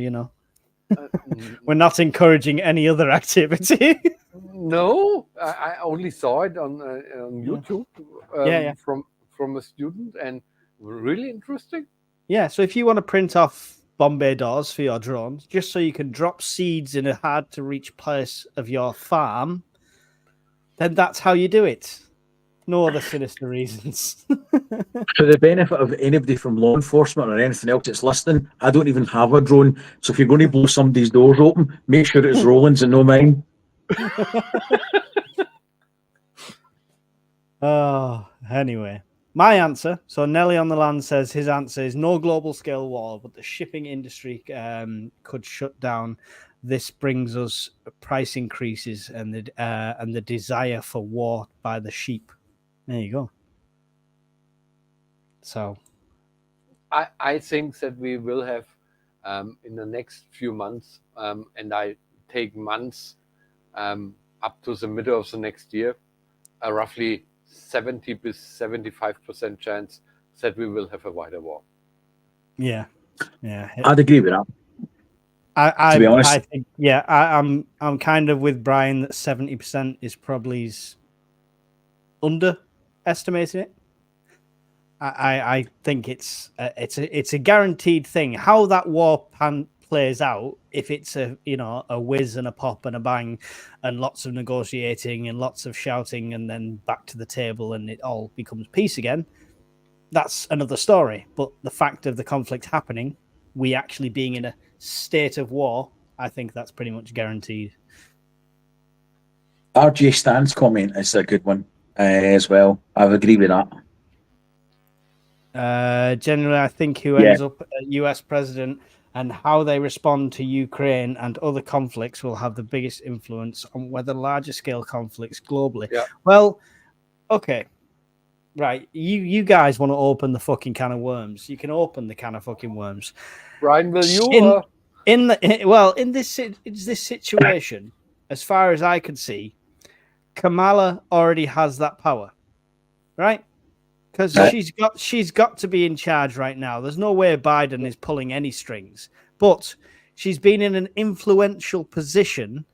We're not encouraging any other activity. No, I only saw it on YouTube from a student, and really interesting. Yeah, so if you want to print off Bombay doors for your drones, just so you can drop seeds in a hard-to-reach place of your farm, then that's how you do it. No other sinister reasons. For the benefit of anybody from law enforcement or anything else that's listening, I don't even have a drone. So if you're going to blow somebody's doors open, make sure it's Roland's and no mine. Oh, anyway. My answer, so Nelly on the land says his answer is no global scale war, but the shipping industry could shut down. This brings us price increases and the desire for war by the sheep. There you go. So, I think that we will have in the next few months, and I take months up to the middle of the next year, a roughly 70 to 75% chance that we will have a wider war. Yeah. I'd agree with that. To be honest. I think, I'm kind of with Brian that 70% is probably underestimating it. I think it's a guaranteed thing. How that war plays out, if it's a whiz and a pop and a bang, and lots of negotiating and lots of shouting, and then back to the table and it all becomes peace again, that's another story. But the fact of the conflict happening, we actually being in a state of war, I think that's pretty much guaranteed. RJ Stan's comment is a good one as well. I would agree with that. Generally, I think who ends up US president and how they respond to Ukraine and other conflicts will have the biggest influence on whether larger scale conflicts globally. Yeah. Well, okay. Right. You guys want to open the fucking can of worms. You can open the can of fucking worms. Brian, will you? In this situation, as far as I could see, Kamala already has that power, right? Because she's got to be in charge right now. There's no way Biden is pulling any strings, but she's been in an influential position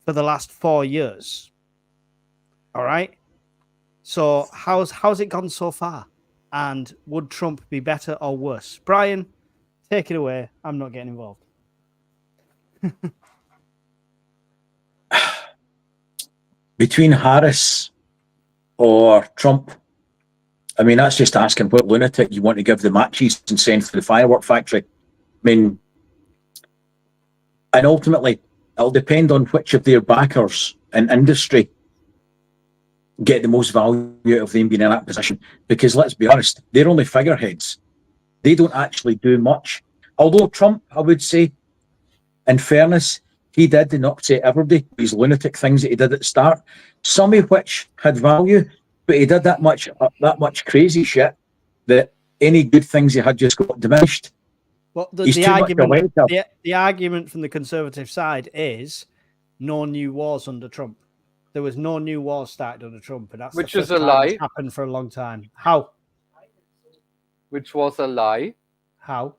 for the last 4 years. All right. So how's it gone so far? And would Trump be better or worse? Brian, take it away. I'm not getting involved. Between Harris or Trump, I mean, that's just asking what lunatic you want to give the matches and send for the firework factory. I mean, and ultimately, it'll depend on which of their backers in industry get the most value out of them being in that position. Because let's be honest, they're only figureheads. They don't actually do much. Although Trump, I would say, in fairness, he did not say everybody these lunatic things that he did at the start, some of which had value, but he did that much crazy shit that any good things he had just got diminished. Well, the argument from the conservative side is no new wars under Trump. There was no new wars started under Trump, and that's which the is a lie. It's happened for a long time. How? Which was a lie. How?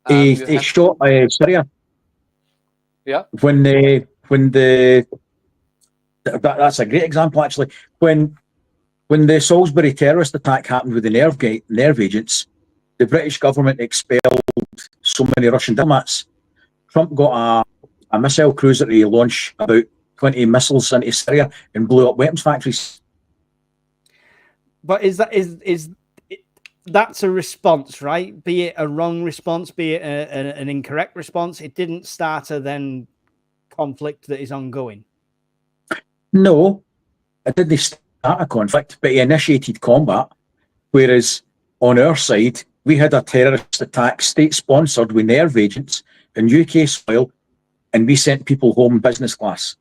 He shot Syria. Yeah. That's a great example actually. When the Salisbury terrorist attack happened with the nerve agents, the British government expelled so many Russian diplomats. Trump got a missile cruiser to launch about 20 missiles into Syria and blew up weapons factories. But that's a response, right? Be it a wrong response, be it an incorrect response. It didn't start a then conflict that is ongoing. No, it didn't start a conflict, but he initiated combat. Whereas on our side, we had a terrorist attack state-sponsored with nerve agents in UK soil, and we sent people home business class.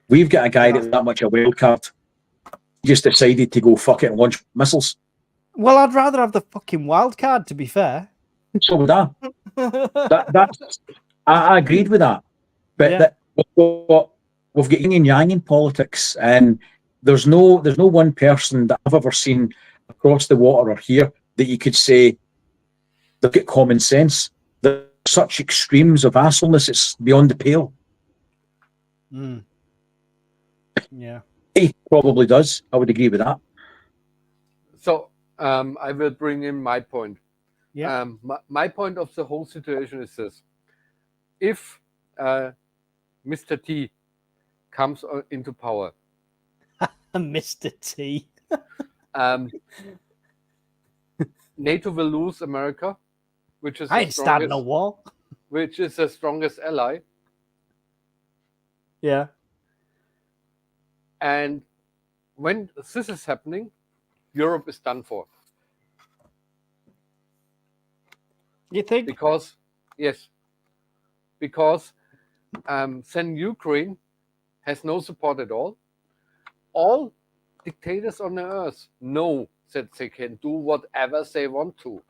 We've got a guy that's that much a wild card. He just decided to go fuck it and launch missiles. Well, I'd rather have the fucking wild card, to be fair. So would I. I agreed with that. But we've got yin and yang in politics, and there's no one person that I've ever seen across the water or here that you could say they've got common sense. There's such extremes of assholeness, it's beyond the pale. Yeah. He probably does. I would agree with that. So I will bring in my point. Yeah. My point of the whole situation is this. If Mr. T comes into power. Mr. T. NATO will lose America, which is I ain't starting a war. Which is the strongest ally. Yeah. And when this is happening, Europe is done for. You think? Because then Ukraine has no support at all. All dictators on the earth know that they can do whatever they want to.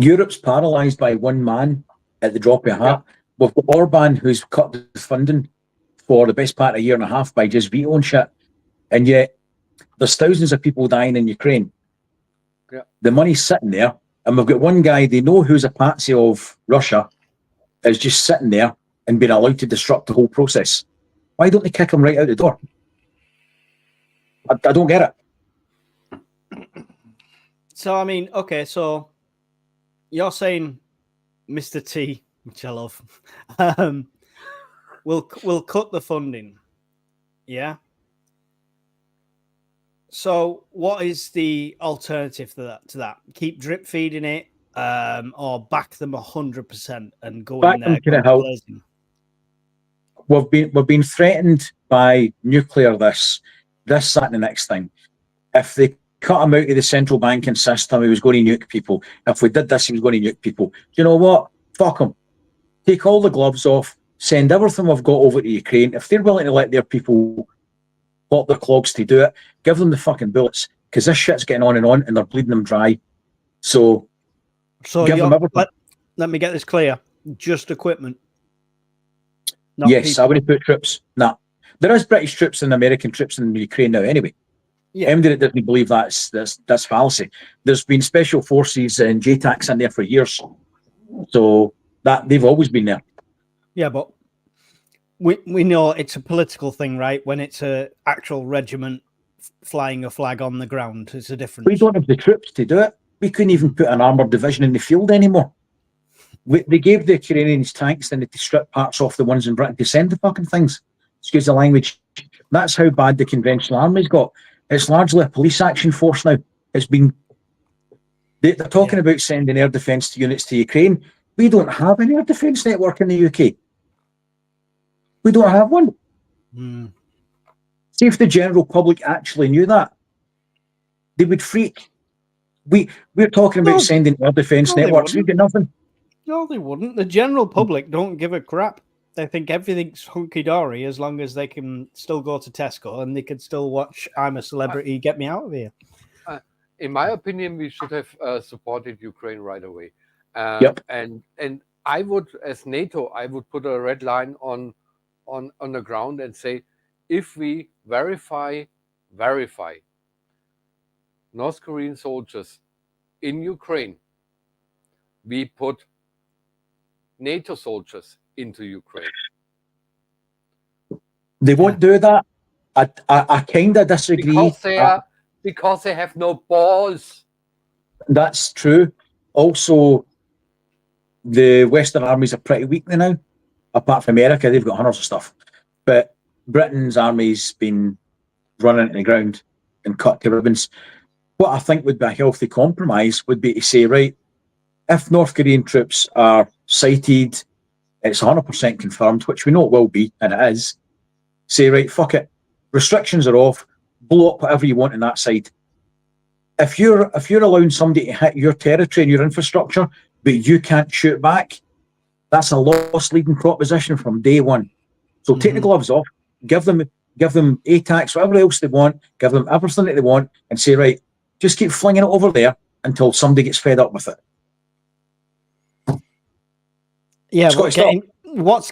Europe's paralysed by one man at the drop of a hat. We've got Orban, who's cut the funding for the best part of a year and a half by just vetoing shit. And yet, there's thousands of people dying in Ukraine. Yeah. The money's sitting there, and we've got one guy, they know who's a patsy of Russia, is just sitting there and being allowed to disrupt the whole process. Why don't they kick him right out the door? I don't get it. So, I mean, okay, so you're saying Mr. T, which I love, will cut the funding, yeah? So what is the alternative to that? Keep drip feeding it, or back them 100% and go in there? We've been threatened by nuclear this, that, and the next thing. If they cut him out of the central banking system, he was going to nuke people. If we did this, he was going to nuke people. Do you know what? Fuck him. Take all the gloves off. Send everything we've got over to Ukraine. If they're willing to let their people pop their clogs to do it, give them the fucking bullets, because this shit's getting on and they're bleeding them dry. So give them everything. Let me get this clear. Just equipment. Yes, people. I wouldn't put troops. Nah. There is British troops and American troops in Ukraine now anyway. Yeah. Anybody that doesn't believe that's fallacy. There's been special forces and JTACs in there for years. So that they've always been there. Yeah, but we know it's a political thing, right? When it's a actual regiment flying a flag on the ground, it's a difference. We don't have the troops to do it. We couldn't even put an armoured division in the field anymore. They gave the Ukrainians tanks and they strip parts off the ones in Britain to send the fucking things. Excuse the language. That's how bad the conventional army's got. It's largely a police action force now. It's been... They're talking about sending air defence units to Ukraine. We don't have an air defence network in the UK. We don't have one. See if the general public actually knew that. They would freak. We're talking about sending air defence networks. We've got nothing. No, they wouldn't. The general public don't give a crap. They think everything's hunky-dory as long as they can still go to Tesco and they can still watch I'm a Celebrity, Get Me Out of Here. In my opinion, we should have supported Ukraine right away. And I would, as NATO, I would put a red line on the ground and say, if we verify North Korean soldiers in Ukraine, we put NATO soldiers into Ukraine. They won't do that. I kind of disagree. Because they have no balls. That's true. Also, the Western armies are pretty weak now. Apart from America, they've got hundreds of stuff. But Britain's army's been running to the ground and cut to ribbons. What I think would be a healthy compromise would be to say, right, if North Korean troops are sighted, it's 100% confirmed, which we know it will be, and it is, say, right, fuck it. Restrictions are off. Blow up whatever you want on that side. If you're allowing somebody to hit your territory and your infrastructure, but you can't shoot back, that's a lost leading proposition from day one. So take the gloves off, give them ATACs, whatever else they want, give them everything that they want, and say, right, just keep flinging it over there until somebody gets fed up with it. Yeah, what's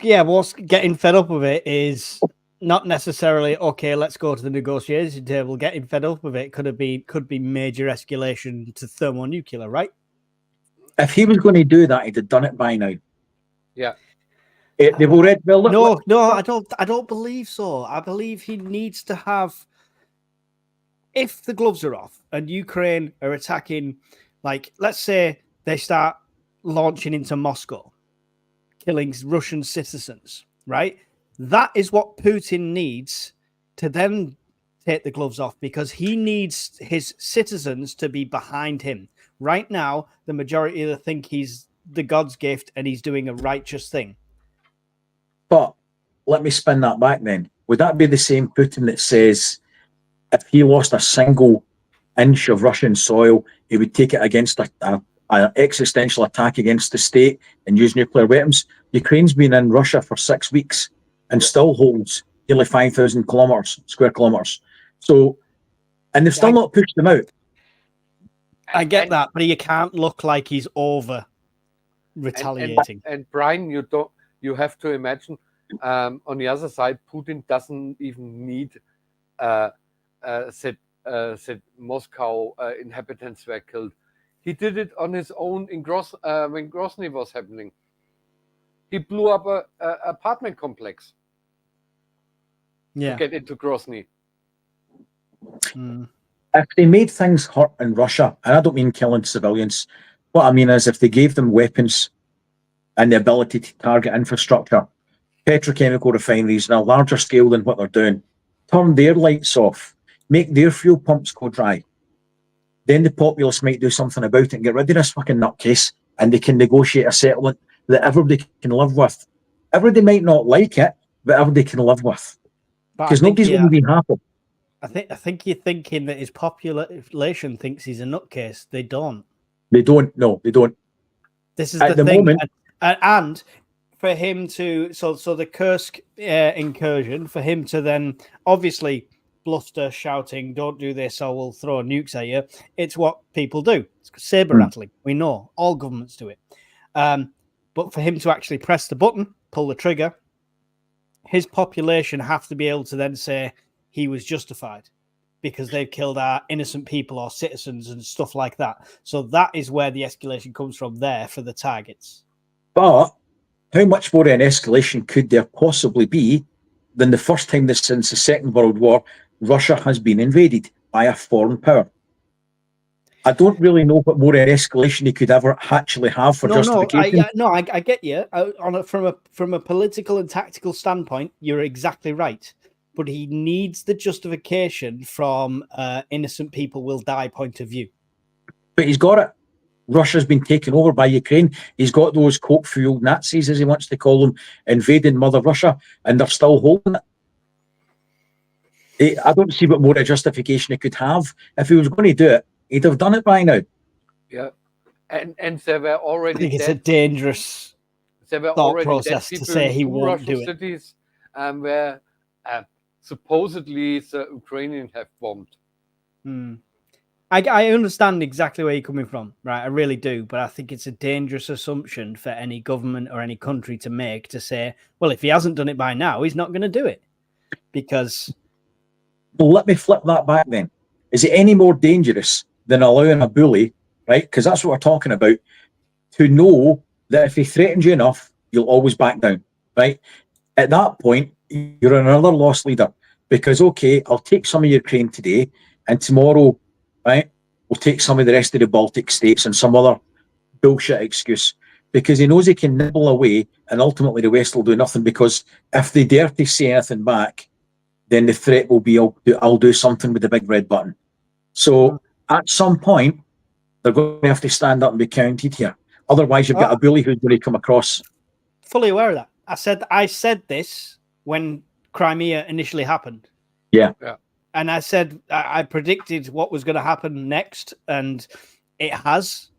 getting fed up with it is not necessarily okay. Let's go to the negotiation table. Getting fed up with it could be major escalation to thermonuclear, right? If he was going to do that, he'd have done it by now. Yeah. They've already. Well, no, I don't believe so. I believe he needs to have. If the gloves are off and Ukraine are attacking, like let's say they start launching into Moscow, killing Russian citizens, right? That is what Putin needs to then take the gloves off, because he needs his citizens to be behind him. Right now, the majority of them think he's the God's gift and he's doing a righteous thing. But let me spin that back then. Would that be the same Putin that says if he lost a single inch of Russian soil, he would take it against an existential attack against the state and use nuclear weapons? Ukraine's been in Russia for 6 weeks and still holds nearly 5,000 square kilometers. So, and they've still not pushed them out. I get that, but you can't look like he's over retaliating. And Brian, you have to imagine on the other side, Putin doesn't even need said Moscow inhabitants were killed. He did it on his own in when Grozny was happening. He blew up a apartment complex to get into Grozny. If they made things hurt in Russia, and I don't mean killing civilians, what I mean is if they gave them weapons and the ability to target infrastructure, petrochemical refineries on a larger scale than what they're doing, turn their lights off, make their fuel pumps go dry, then the populace might do something about it and get rid of this fucking nutcase, and they can negotiate a settlement that everybody can live with. Everybody might not like it, but everybody can live with. Because nobody's going to be happy. I think you're thinking that his population thinks he's a nutcase. They don't. They don't. No, they don't. This is the thing. Moment, and for him to so the Kursk incursion, for him to then obviously bluster, shouting, "Don't do this, or we'll throw nukes at you." It's what people do. It's saber rattling. We know all governments do it. But for him to actually press the button, pull the trigger, his population have to be able to then say he was justified because they've killed our innocent people or citizens and stuff like that. So that is where the escalation comes from there for the targets. But how much more of an escalation could there possibly be than the first time since the Second World War, Russia has been invaded by a foreign power? I don't really know what more an escalation he could ever actually have for justification. I get you. From a political and tactical standpoint, you're exactly right. But he needs the justification from innocent people will die point of view. But he's got it. Russia's been taken over by Ukraine. He's got those coke-fueled Nazis, as he wants to call them, invading Mother Russia, and they're still holding it. I don't see what more a justification he could have. If he was going to do it, he'd have done it by now. Yeah, and there were already. I think it's a dangerous thought process to say he won't do it. Cities where supposedly the Ukrainians have bombed. I understand exactly where you're coming from, right? I really do, but I think it's a dangerous assumption for any government or any country to make to say, well, if he hasn't done it by now, he's not going to do it. Because... Well, let me flip that back then. Is it any more dangerous than allowing a bully, right? Because that's what we're talking about, to know that if he threatens you enough, you'll always back down, right? At that point, you're another lost leader. Because, okay, I'll take some of Ukraine today, and tomorrow, right, we'll take some of the rest of the Baltic states and some other bullshit excuse. Because he knows he can nibble away, and ultimately the West will do nothing. Because if they dare to say anything back, then the threat will be, I'll do something with the big red button. So at some point, they're going to have to stand up and be counted here. Otherwise, you've got a bully who's going to come across. Fully aware of that. I said this when Crimea initially happened. Yeah. And I said, I predicted what was going to happen next, and it has.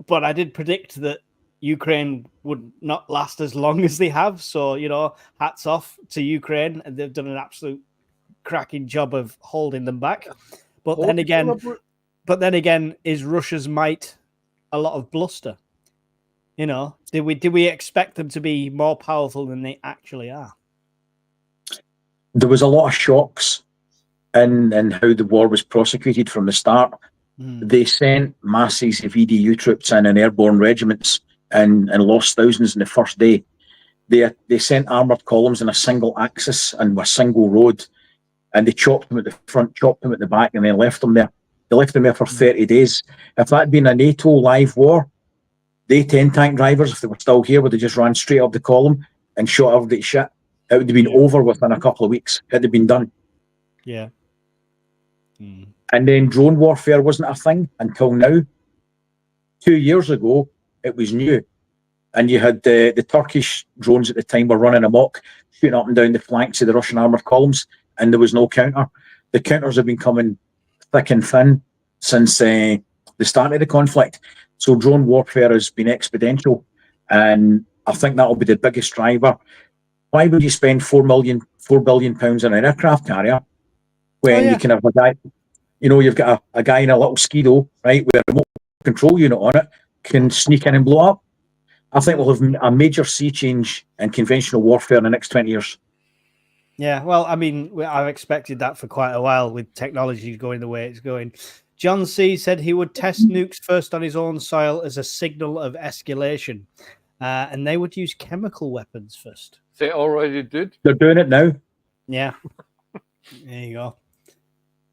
But I did predict that Ukraine would not last as long as they have. So, hats off to Ukraine. And they've done an absolute cracking job of holding them back. But then again, is Russia's might a lot of bluster? Did we expect them to be more powerful than they actually are? There was a lot of shocks in how the war was prosecuted from the start. They sent masses of EDU troops in and airborne regiments and lost thousands in the first day. They sent armoured columns in a single axis and a single road, and they chopped them at the front, chopped them at the back, and then left them there. They left them there for 30 days. If that had been a NATO live war, they 10 tank drivers, if they were still here, would have just ran straight up the column and shot everybody shit. It would have been over within a couple of weeks. It had been done. Yeah. And then drone warfare wasn't a thing until now. 2 years ago, it was new. And you had the Turkish drones at the time were running amok, shooting up and down the flanks of the Russian armoured columns, and there was no counter. The counters have been coming thick and thin since the start of the conflict. So drone warfare has been exponential, and I think that'll be the biggest driver. Why would you spend £4 billion on an aircraft carrier when you can have a guy? you've got a guy in a little Skido, right, with a remote control unit on it, can sneak in and blow up. I think we'll have a major sea change in conventional warfare in the next 20 years. Yeah, well, I mean, I've expected that for quite a while with technology going the way it's going. John C. said he would test nukes first on his own soil as a signal of escalation, and they would use chemical weapons first. They already did. They're doing it now. Yeah, there you go.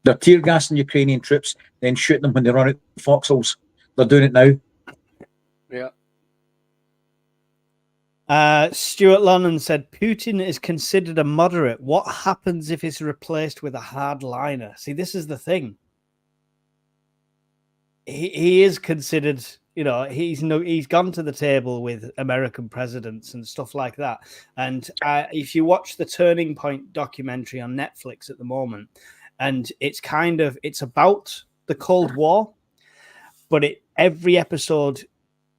They're tear gassing Ukrainian troops, then shooting them when they run out of foxholes. They're doing it now. Yeah. Stuart Lennon said Putin is considered a moderate. What happens if he's replaced with a hardliner? See, this is the thing. He is considered, he's gone to the table with American presidents and stuff like that. And if you watch the Turning Point documentary on Netflix at the moment, and it's about the Cold War, but every episode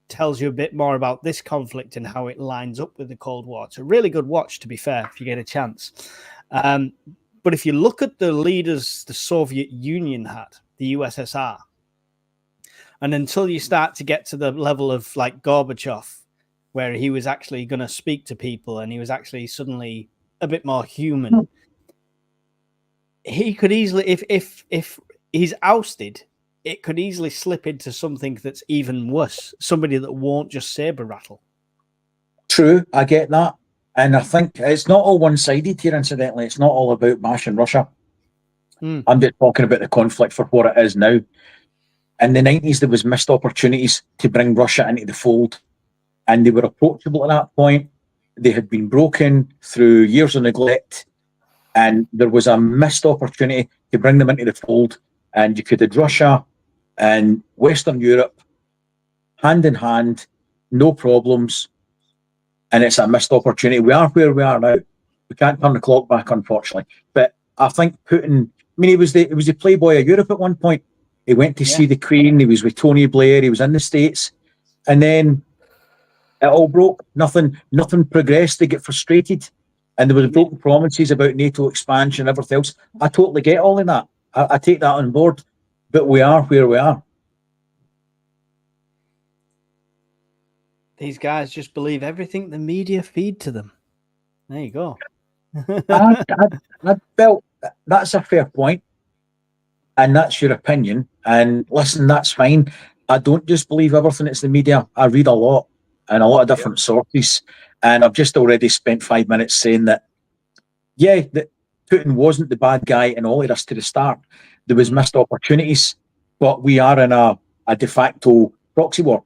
tells you a bit more about this conflict and how it lines up with the Cold War. It's a really good watch, to be fair, if you get a chance. But if you look at the leaders the Soviet Union had, the USSR, and until you start to get to the level of like Gorbachev, where he was actually going to speak to people and he was actually suddenly a bit more human, he could easily, if he's ousted, it could easily slip into something that's even worse. Somebody that won't just saber rattle. True, I get that. And I think it's not all one-sided here, incidentally. It's not all about bashing Russia. I'm just talking about the conflict for what it is now. In the 90s, there was missed opportunities to bring Russia into the fold. And they were approachable at that point. They had been broken through years of neglect. And there was a missed opportunity to bring them into the fold. And you could have Russia and Western Europe hand in hand, no problems. And it's a missed opportunity. We are where we are now. We can't turn the clock back, unfortunately. But I think Putin, he was the playboy of Europe at one point. He went to see the Queen. He was with Tony Blair. He was in the States. And then it all broke. Nothing progressed. They get frustrated. And there was broken promises about NATO expansion and everything else. I totally get all of that. I take that on board. But we are where we are. These guys just believe everything the media feed to them. There you go. I felt that's a fair point. And that's your opinion. And listen, that's fine. I don't just believe everything that's the media. I read a lot and a lot of different sources. And I've just already spent 5 minutes saying that, that Putin wasn't the bad guy in all of this to the start. There was missed opportunities, but we are in a de facto proxy war.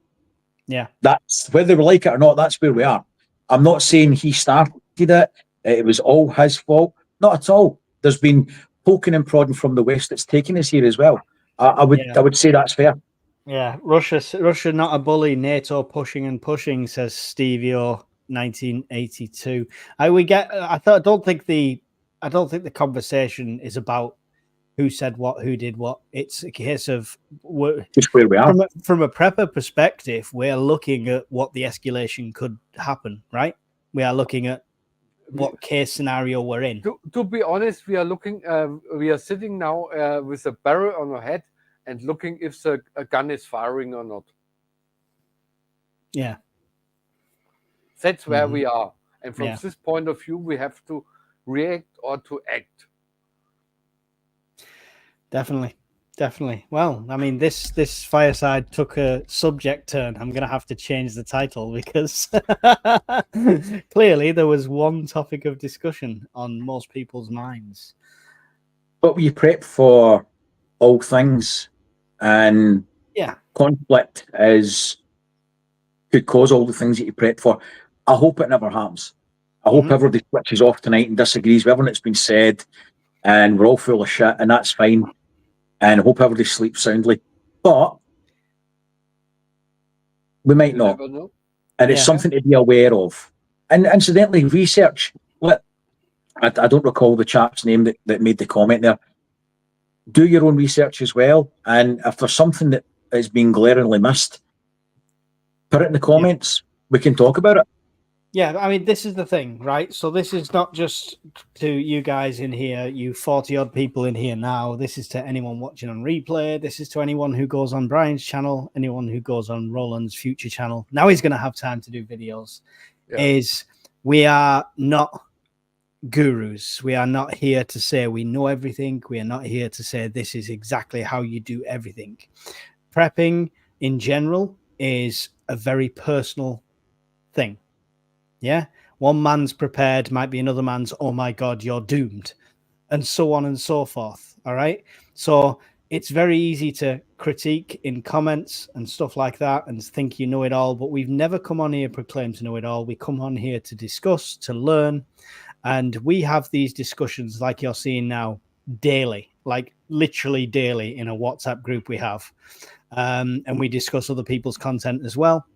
Yeah. That's whether we like it or not, that's where we are. I'm not saying he started it. It was all his fault. Not at all. There's been poking and prodding from the West that's taken us here as well. I would say that's fair. Yeah. Russia not a bully, NATO pushing and pushing, says Stevie O 1982. I don't think the conversation is about who said what, who did what. It's a case of just where we are. From a prepper perspective, we're looking at what the escalation could happen, right? We are looking at what case scenario we're in. To be honest, we are sitting now with a barrel on our head and looking if a gun is firing or not. Yeah. That's where we are. And from this point of view, we have to react or to act. Definitely. Well, I mean, this fireside took a subject turn. I'm going to have to change the title because clearly there was one topic of discussion on most people's minds. But we prep for all things, and conflict could cause all the things that you prep for. I hope it never happens. I hope everybody switches off tonight and disagrees with everything that's been said, and we're all full of shit, and that's fine. And I hope everybody sleeps soundly. But we might not. And it's something to be aware of. And incidentally, research. I don't recall the chap's name that made the comment there. Do your own research as well. And if there's something that is being glaringly missed, put it in the comments. We can talk about it. Yeah, I mean, this is the thing, right? So this is not just to you guys in here, you 40 odd people in here now. This is to anyone watching on replay. This is to anyone who goes on Brian's channel, anyone who goes on Roland's future channel. Now he's going to have time to do videos. Yeah. Is we are not gurus. We are not here to say we know everything. We are not here to say this is exactly how you do everything. Prepping in general is a very personal thing. Yeah. One man's prepared might be another man's, oh my God, you're doomed, and so on and so forth. All right. So it's very easy to critique in comments and stuff like that and think you know it all, but we've never come on here proclaim to know it all. We come on here to discuss, to learn, and we have these discussions like you're seeing now daily, like literally daily in a WhatsApp group we have. And we discuss other people's content as well.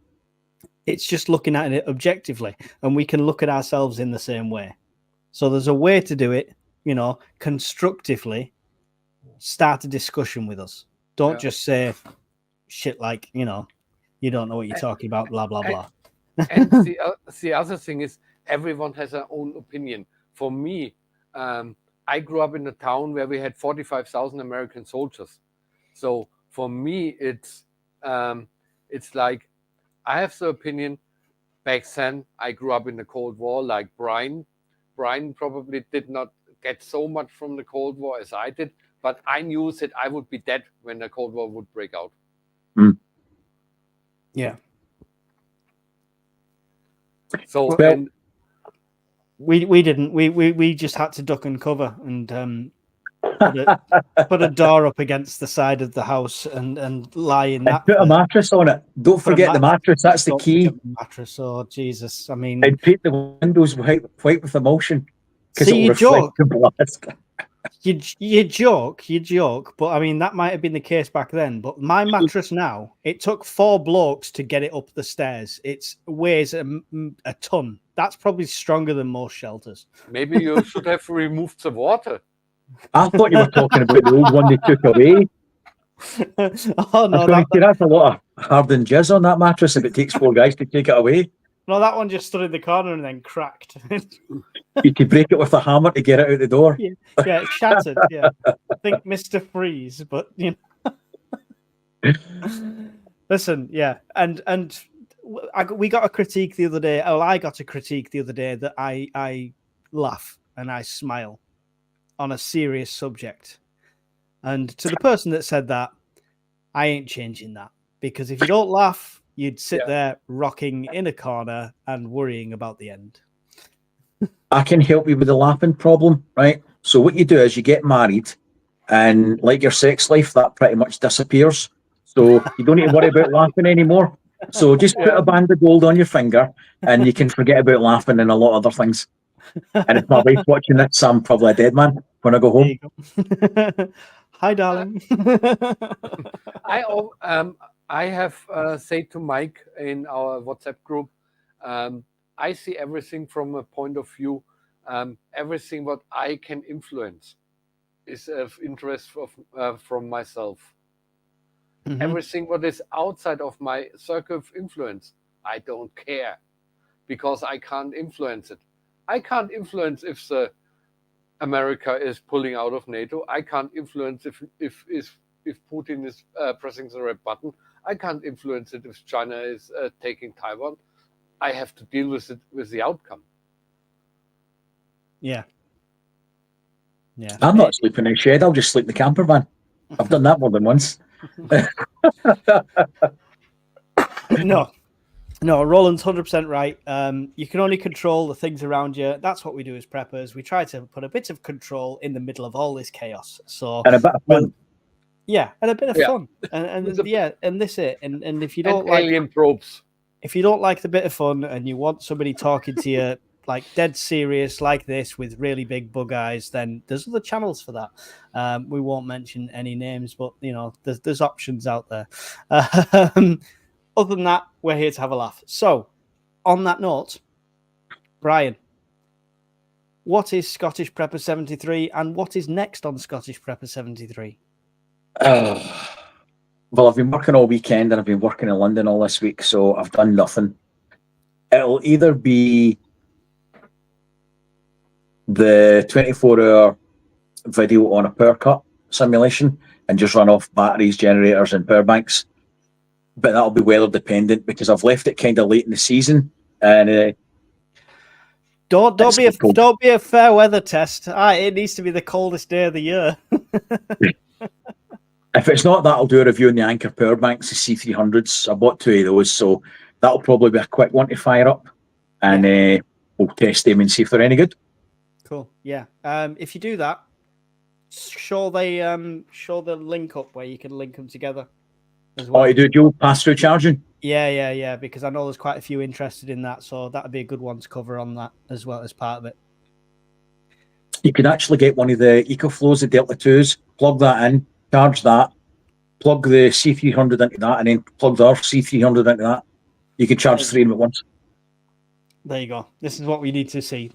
It's just looking at it objectively, and we can look at ourselves in the same way. So there's a way to do it, you know, constructively. Start a discussion with us. Don't just say shit like, you know, you don't know what you're talking about, blah, blah, blah. And the other thing is, everyone has their own opinion. For me, I grew up in a town where we had 45,000 American soldiers. So for me, it's like, I have the opinion. Back then, I grew up in the Cold War, like Brian. Brian probably did not get so much from the Cold War as I did, but I knew that I would be dead when the Cold War would break out. Yeah. So well, we didn't. We just had to duck and cover and put a door up against the side of the house and lie in that. Put a mattress on it. Don't forget the mattress. That's the key. Mattress. Oh Jesus! I mean, I'd paint the windows white with emulsion. See, you joke. You joke, but I mean that might have been the case back then. But my mattress now, it took 4 blokes to get it up the stairs. It weighs a ton. That's probably stronger than most shelters. Maybe you should have removed the water. I thought you were talking about the old one they took away. Oh no, that's a lot of hardened jizz on that mattress if it takes 4 guys to take it away. No, that one just stood in the corner and then cracked. You could break it with a hammer to get it out the door. Yeah, it shattered. Yeah, I think Mr. Freeze, but you know. Listen, yeah, and we got a critique the other day. Oh, I got a critique the other day that I laugh and I smile on a serious subject. And to the person that said that, I ain't changing that, because if you don't laugh, you'd sit there rocking in a corner and worrying about the end. I can help you with the laughing problem, right? So what you do is you get married, and like your sex life, that pretty much disappears. So you don't need to worry about laughing anymore. So just put a band of gold on your finger, and you can forget about laughing and a lot of other things. And if my wife's watching this, so I'm probably a dead man when I go home. Go. Hi, darling. I have said to Mike in our WhatsApp group, I see everything from a point of view. Everything what I can influence is of interest from myself. Mm-hmm. Everything what is outside of my circle of influence, I don't care, because I can't influence it. I can't influence if America is pulling out of NATO. I can't influence if Putin is pressing the red button. I can't influence it if China is taking Taiwan. I have to deal with it, with the outcome. Yeah. I'm not sleeping in a shed. I'll just sleep in the camper van. I've done that more than once. No, Roland's 100% right. You can only control the things around you. That's what we do as preppers. We try to put a bit of control in the middle of all this chaos. So and a bit of fun. Yeah, and a bit of fun. And this it. And if you don't like alien probes. If you don't like the bit of fun and you want somebody talking to you like dead serious like this with really big bug eyes, then there's other channels for that. We won't mention any names, but you know, there's options out there. Other than that, we're here to have a laugh. So, on that note, Brian, what is Scottish Prepper 73 and what is next on Scottish Prepper 73? Well, I've been working all weekend and I've been working in London all this week, so I've done nothing. it'll either be the 24-hour video on a power cut simulation and just run off batteries, generators, and power banks. But that'll be weather dependent because I've left it kind of late in the season, and Don't be a fair weather test. It needs to be the coldest day of the year. if it's not that, I'll do a review on the Anchor power banks, the C300s. I bought 2 of those, so that'll probably be a quick one to fire up, and we'll test them and see if they're any good. Cool. Yeah. If you do that, show the link up where you can link them together as well. Oh, you do dual pass-through charging? Yeah. Because I know there's quite a few interested in that, so that'd be a good one to cover on that as well as part of it. You could actually get one of the EcoFlows, the Delta 2s, plug that in, charge that, plug the C300 into that, and then plug the other C300 into that. You can charge 3 of them at once. There you go. This is what we need to see.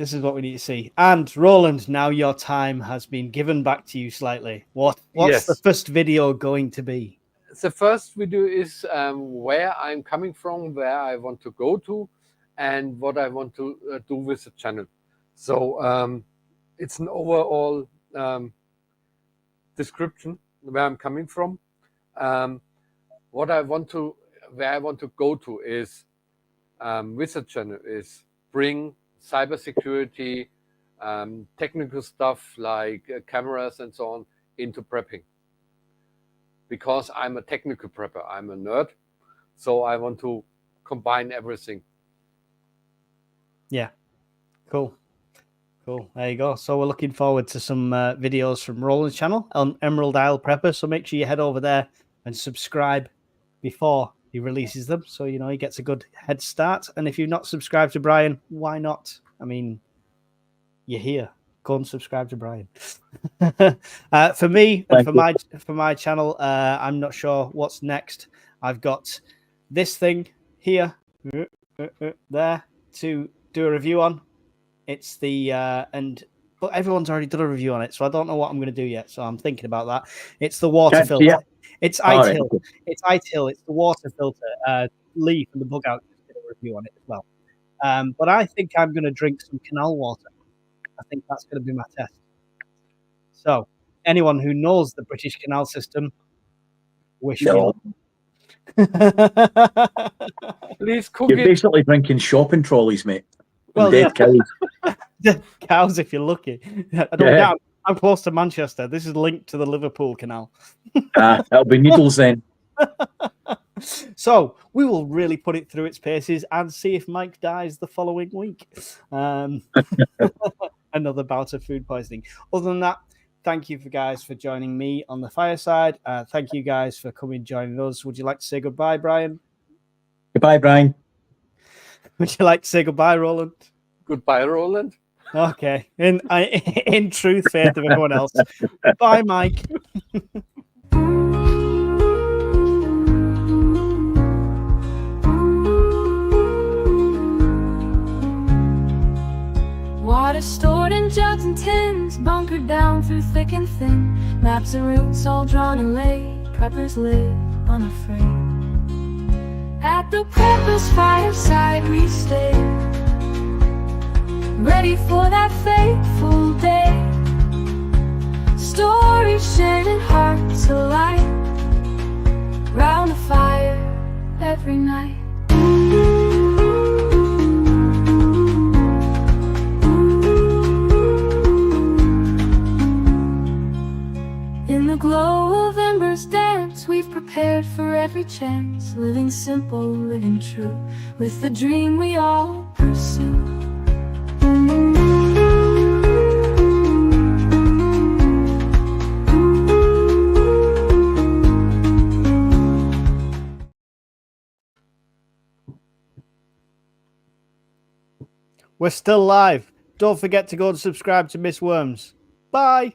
And Roland, now your time has been given back to you slightly. What's the first video going to be? The first video is where I'm coming from, where I want to go to, and what I want to do with the channel. So it's an overall description where I'm coming from. Where I want to go to is with the channel is bring cybersecurity, technical stuff like cameras and so on into prepping. Because I'm a technical prepper, I'm a nerd, so I want to combine everything. Yeah, cool. There you go. So we're looking forward to some videos from Roland's channel, Emerald Isle Prepper. So make sure you head over there and subscribe before he releases them, so you know he gets a good head start. And if you've not subscribed to Brian, why not? I mean, you're here. Go and subscribe to Brian. For me, and for my channel, I'm not sure what's next. I've got this thing here, there to do a review on. It's the but everyone's already done a review on it, so I don't know what I'm going to do yet. So I'm thinking about that. It's the water filter. Yeah. It's ITIL. Right. It's ITIL. It's the water filter. Lee from the Bug Out did a review on it as well. But I think I'm going to drink some canal water. I think that's going to be my test. So, anyone who knows the British canal system, wish me luck. Please cook You're basically drinking shopping trolleys, mate. Well, dead cows. Cows, if you're lucky. I'm close to Manchester. This is linked to the Liverpool canal. That'll be needles then. So we will really put it through its paces and see if Mike dies the following week. Another bout of food poisoning. Other than that, thank you guys for joining me on the fireside. Thank you guys for coming joining us. Would you like to say goodbye, Brian? Goodbye, Brian. Would you like to say goodbye, Roland? Goodbye, Roland. Okay. In truth, faith of everyone else. Bye, Mike. Water stored in jugs and tins, bunkered down through thick and thin. Maps and routes all drawn and laid, preppers live unafraid. At the prepper's fireside we stay, ready for that fateful day. Stories shared and hearts alight, round the fire every night. In the glow of embers dance, we've prepared for every chance. Living simple, living true, with the dream we all pursue. We're still live. Don't forget to go and subscribe to Miss Worms. Bye.